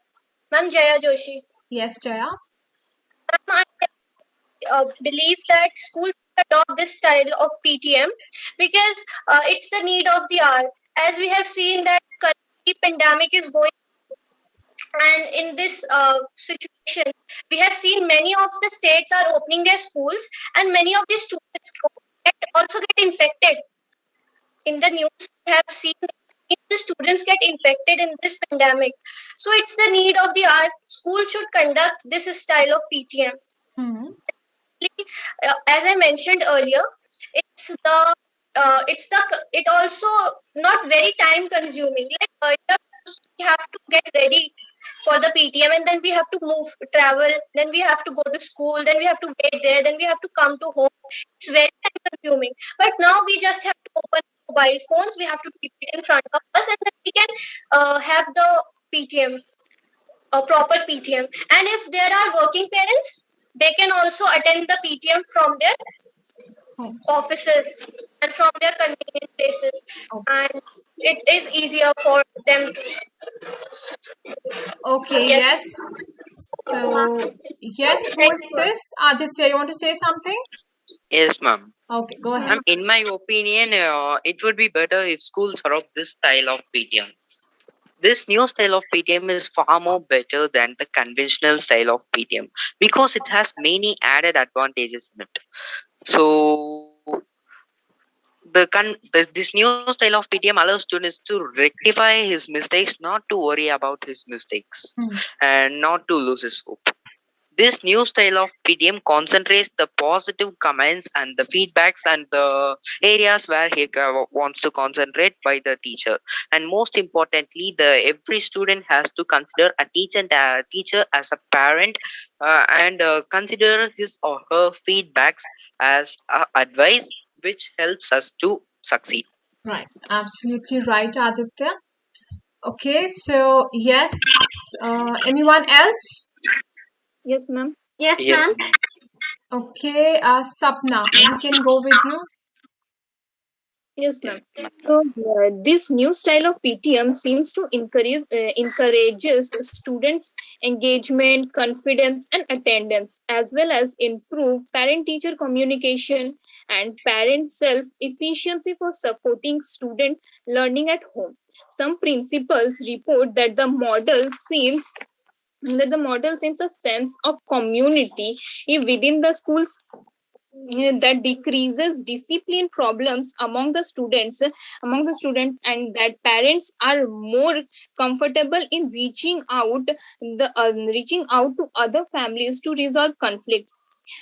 Ma'am, Jaya Joshi. Yes, Jaya. I believe that schools should adopt this style of PTM because it's the need of the hour. As we have seen that currently pandemic is going, And in this situation, we have seen many of the states are opening their schools, and many of the students also get infected. In the news, we have seen the students get infected in this pandemic. So it's the need of the hour. School should conduct this style of PTM. As I mentioned earlier, it also not very time consuming. Like we have to get ready for the PTM, and then we have to travel, then we have to go to school, then we have to wait there, then we have to come to home. It's very time consuming. But now we just have to open mobile phones, we have to keep it in front of us, and then we can have the PTM, a proper PTM. And if there are working parents, they can also attend the PTM from their offices and from their convenient places, and it is easier for them to. Okay, yes. So, yes, who is this? Aditya, you want to say something? Yes, ma'am. Okay, go ahead. In my opinion, it would be better if schools adopt this style of PTM. This new style of PTM is far more better than the conventional style of PTM because it has many added advantages in it. So, this new style of PTM allows students to rectify his mistakes, not to worry about his mistakes, and not to lose his hope. This new style of PTM concentrates the positive comments and the feedbacks and the areas where he wants to concentrate by the teacher. And most importantly, every student has to consider a teacher as a parent and consider his or her feedbacks as advice, which helps us to succeed. Right, absolutely right, Aditya. Okay, so yes, anyone else? Yes, ma'am. Yes, ma'am. Okay, Sapna, we can go with you. Yes, ma'am. So this new style of PTM seems to encourages students' engagement, confidence, and attendance, as well as improve parent-teacher communication and parent self-efficiency for supporting student learning at home. Some principals report that the model seems a sense of community within the schools that decreases discipline problems among the students, and that parents are more comfortable in reaching out to other families to resolve conflicts.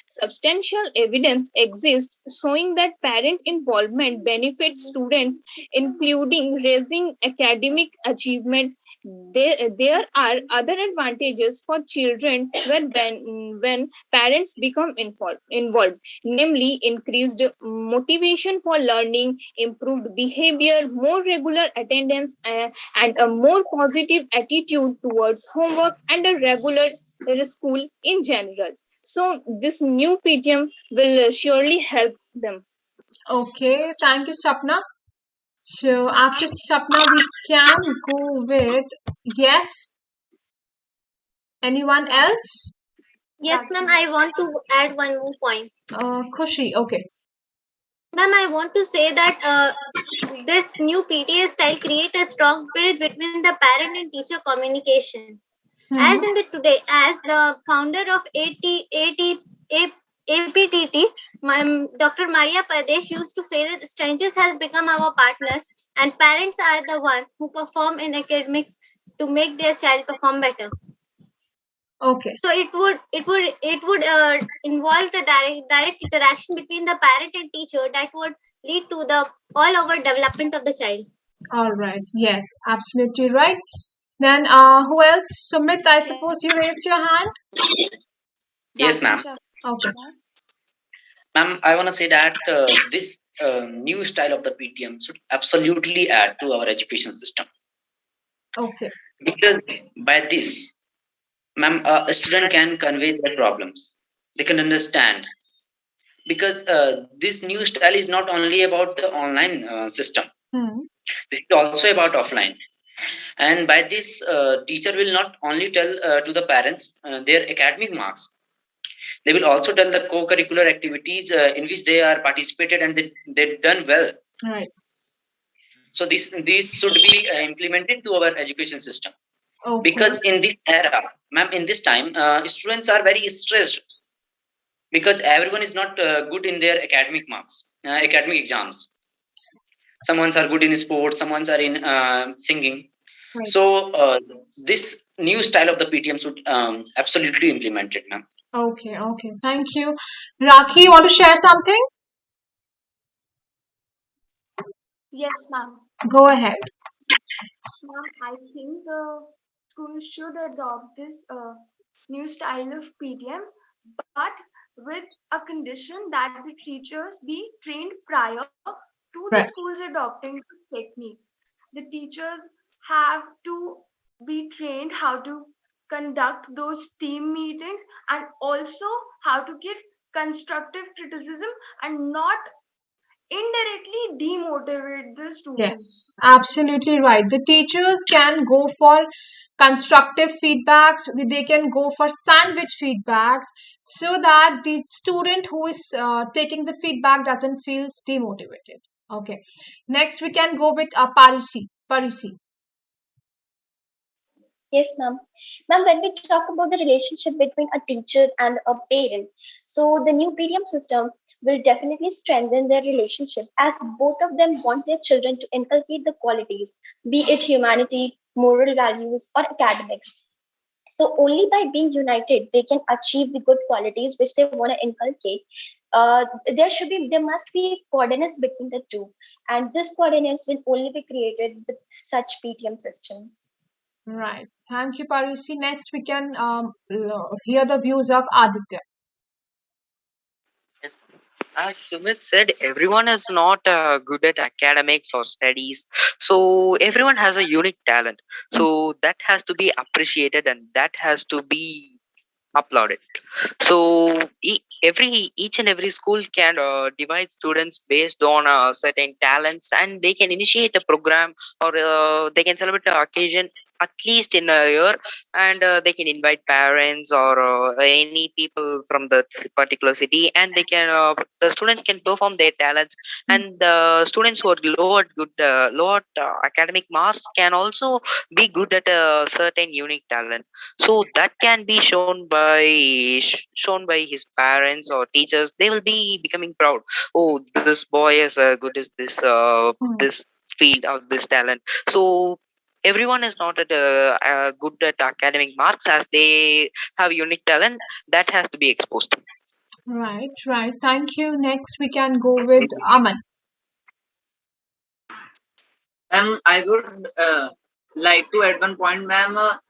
Substantial evidence exists showing that parent involvement benefits students, including raising academic achievement. There are other advantages for children when parents become involved, namely increased motivation for learning, improved behavior, more regular attendance, and a more positive attitude towards homework and a regular school in general. So this new PTM will surely help them. Okay, thank you, Sapna. So after Sapna, we can go with yes. Anyone else? Yes, ma'am. I want to add one more point. Khushi, okay. Ma'am, I want to say that this new PTA style create a strong bridge between the parent and teacher communication. As in as the founder of APTT, Dr. Maria Pradesh used to say that strangers has become our partners, and parents are the ones who perform in academics to make their child perform better. Okay. So it would involve the direct interaction between the parent and teacher that would lead to the all over development of the child. All right. Yes, absolutely right. Then who else? Sumit, I suppose you raised your hand. Yes, ma'am. Okay. Ma'am, I want to say that this new style of the PTM should absolutely add to our education system. Okay. Because by this, ma'am, a student can convey their problems. They can understand. Because this new style is not only about the online system. This is also about offline. And by this, teacher will not only tell to the parents their academic marks. They will also tell the co-curricular activities in which they are participated and they've done well. Right. So this should be implemented to our education system. Okay. Because in this era, ma'am, in this time, students are very stressed because everyone is not good in their academic marks, academic exams. Someone's are good in sports, someone's are in singing. Right. So this new style of the PTM should absolutely implement it, ma'am. Okay, okay. Thank you. Rakhi, you want to share something? Yes, ma'am. Go ahead. Ma'am, I think the schools should adopt this new style of PTM, but with a condition that the teachers be trained prior to the Right. schools adopting this technique. The teachers have to be trained how to conduct those team meetings and also how to give constructive criticism and not indirectly demotivate the students. Yes, absolutely right. The teachers can go for constructive feedbacks, they can go for sandwich feedbacks so that the student who is taking the feedback doesn't feel demotivated. Okay. Next, we can go with Parisi. Parisi. Yes, ma'am. Ma'am, when we talk about the relationship between a teacher and a parent, so the new PDM system will definitely strengthen their relationship as both of them want their children to inculcate the qualities, be it humanity, moral values, or academics. So only by being united, they can achieve the good qualities which they want to inculcate. There must be coordinates between the two, and this coordinates will only be created with such PTM systems. Right. Thank you, Parisi. Next, we can hear the views of Aditya. As Sumit said, everyone is not good at academics or studies. So everyone has a unique talent. So that has to be appreciated and that has to be applauded. So each and every school can divide students based on certain talents, and they can initiate a program or they can celebrate an occasion at least in a year, and they can invite parents or any people from the particular city, and the students can perform their talents, and the students who are low at academic marks can also be good at a certain unique talent, so that can be shown by his parents or teachers. They will be becoming proud. Oh, this boy is good as this field or this talent. So everyone is not good at academic marks, as they have unique talent that has to be exposed. Right, right. Thank you. Next, we can go with Aman. I would like to add one point, ma'am.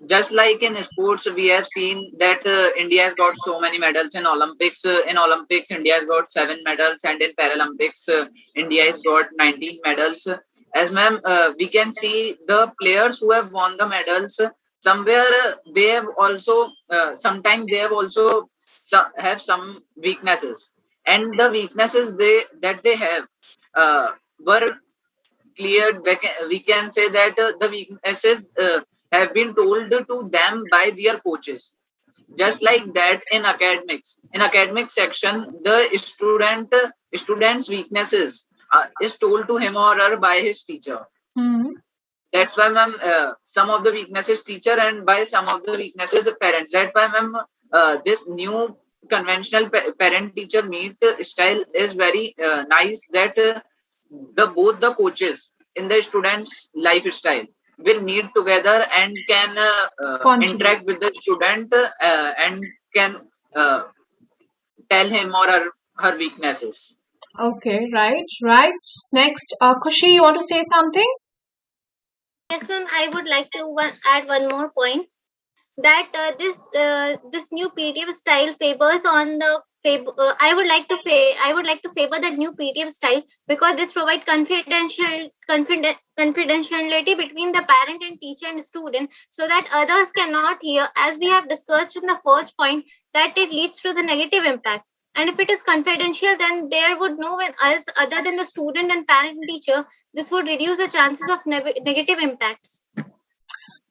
Just like in sports, we have seen that India has got so many medals in Olympics. In Olympics, India has got 7 medals, and in Paralympics, India has got 19 medals. As ma'am, we can see the players who have won the medals. Somewhere they have also, sometimes they have also have some weaknesses, and the weaknesses they have were cleared. We can say that the weaknesses have been told to them by their coaches. Just like that in academic section, the student's weaknesses is told to him or her by his teacher. That's why, ma'am, some of the weaknesses teacher and by some of the weaknesses parents. That's why, ma'am, this new conventional parent teacher meet style is very nice, that the both the coaches in the students lifestyle will meet together and can interact with the student and can tell him or her weaknesses. Okay, right, right. Next, Kushi, you want to say something? Yes, ma'am. I would like to add one more point that this new PTM style favors on the I would like to favor the new PTM style because this provides confidentiality between the parent and teacher and student, so that others cannot hear, as we have discussed in the first point, that it leads to the negative impact. And if it is confidential, then there would no one else other than the student and parent and teacher. This would reduce the chances of negative impacts.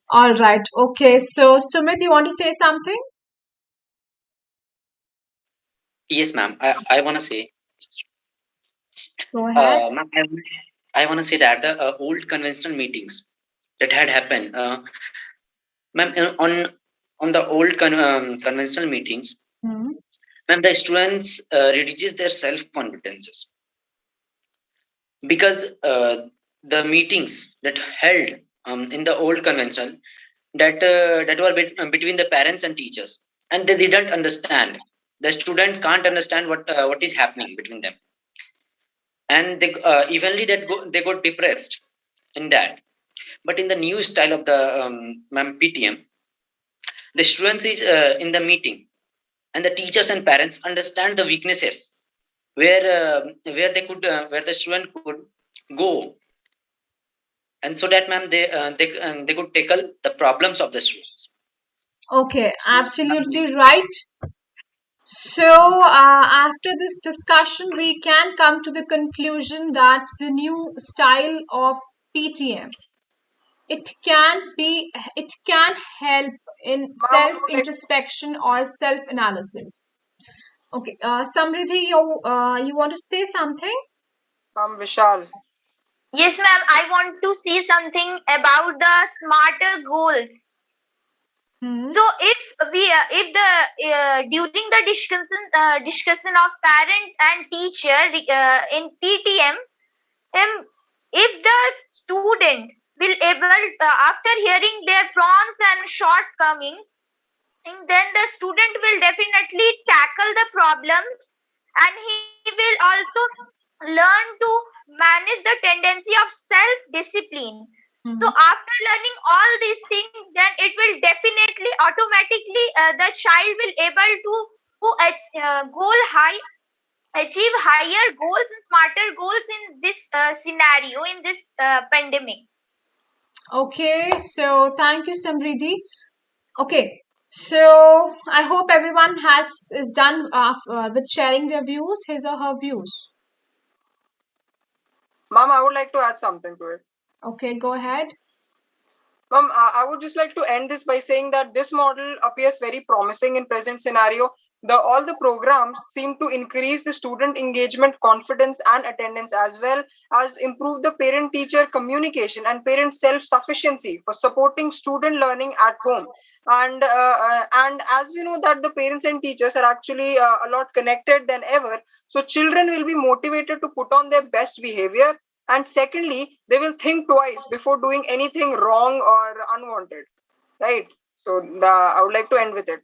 All right. Okay. So, Sumit, you want to say something? Yes, ma'am. I want to say. Go ahead. Ma'am, I want to say that the old conventional meetings that had happened. Ma'am, on the old conventional meetings, ma'am, the students reduces their self confidences because the meetings that held in the old conventional that were between the parents and teachers, and they didn't understand. The student can't understand what is happening between them, and they evenly they got depressed in that. But in the new style of the ma'am, PTM, the students is in the meeting, and the teachers and parents understand the weaknesses where they could where the student could go, and so that ma'am they could tackle the problems of the students. Okay, absolutely right. So, after this discussion, we can come to the conclusion that the new style of PTM, it can help in self introspection or self analysis. Okay, Samridhi, you want to say something? Vishal. Yes, ma'am. I want to say something about the smarter goals. So if the during the discussion of parent and teacher in PTM, if the student will able after hearing their pros and shortcomings, then the student will definitely tackle the problems, and he will also learn to manage the tendency of self discipline. So after learning all these things, then it will definitely automatically the child will able to goal high, achieve higher goals and smarter goals in this scenario, in this pandemic. Okay, so thank you, Samridhi. Okay, so I hope everyone is done with sharing their views, his or her views. Ma'am, I would like to add something to it. Okay, go ahead. Ma'am, I would just like to end this by saying that this model appears very promising in present scenario. All the programs seem to increase the student engagement, confidence, and attendance, as well as improve the parent-teacher communication and parent self-sufficiency for supporting student learning at home. And as we know that the parents and teachers are actually a lot connected than ever, so children will be motivated to put on their best behavior, and secondly they will think twice before doing anything wrong or unwanted, right? So I would like to end with it.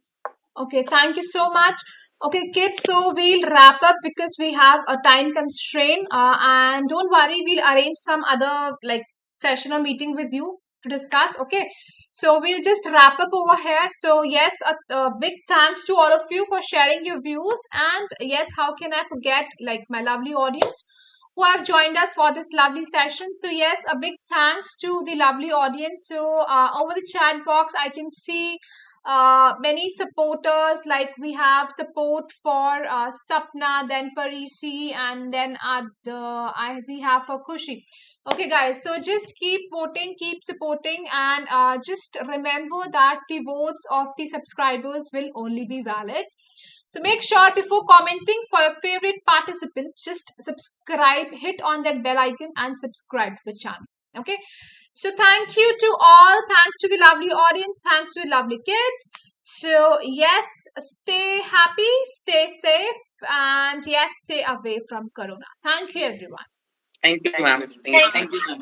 Okay, thank you so much. Okay, kids, so we'll wrap up because we have a time constraint, and don't worry, we'll arrange some other like session or meeting with you to discuss. Okay, so we'll just wrap up over here. So yes, a big thanks to all of you for sharing your views, and yes, how can I forget like my lovely audience who have joined us for this lovely session. So yes, a big thanks to the lovely audience. So over the chat box, I can see many supporters, like we have support for Sapna, then Parisi, and then we have for Kushi. Okay guys, so just keep voting, keep supporting, and just remember that the votes of the subscribers will only be valid. So make sure before commenting for your favorite participant, just subscribe, hit on that bell icon and subscribe to the channel. Okay. So thank you to all. Thanks to the lovely audience. Thanks to the lovely kids. So yes, stay happy, stay safe, and yes, stay away from Corona. Thank you, everyone. Thank you, ma'am. Thank you, ma'am.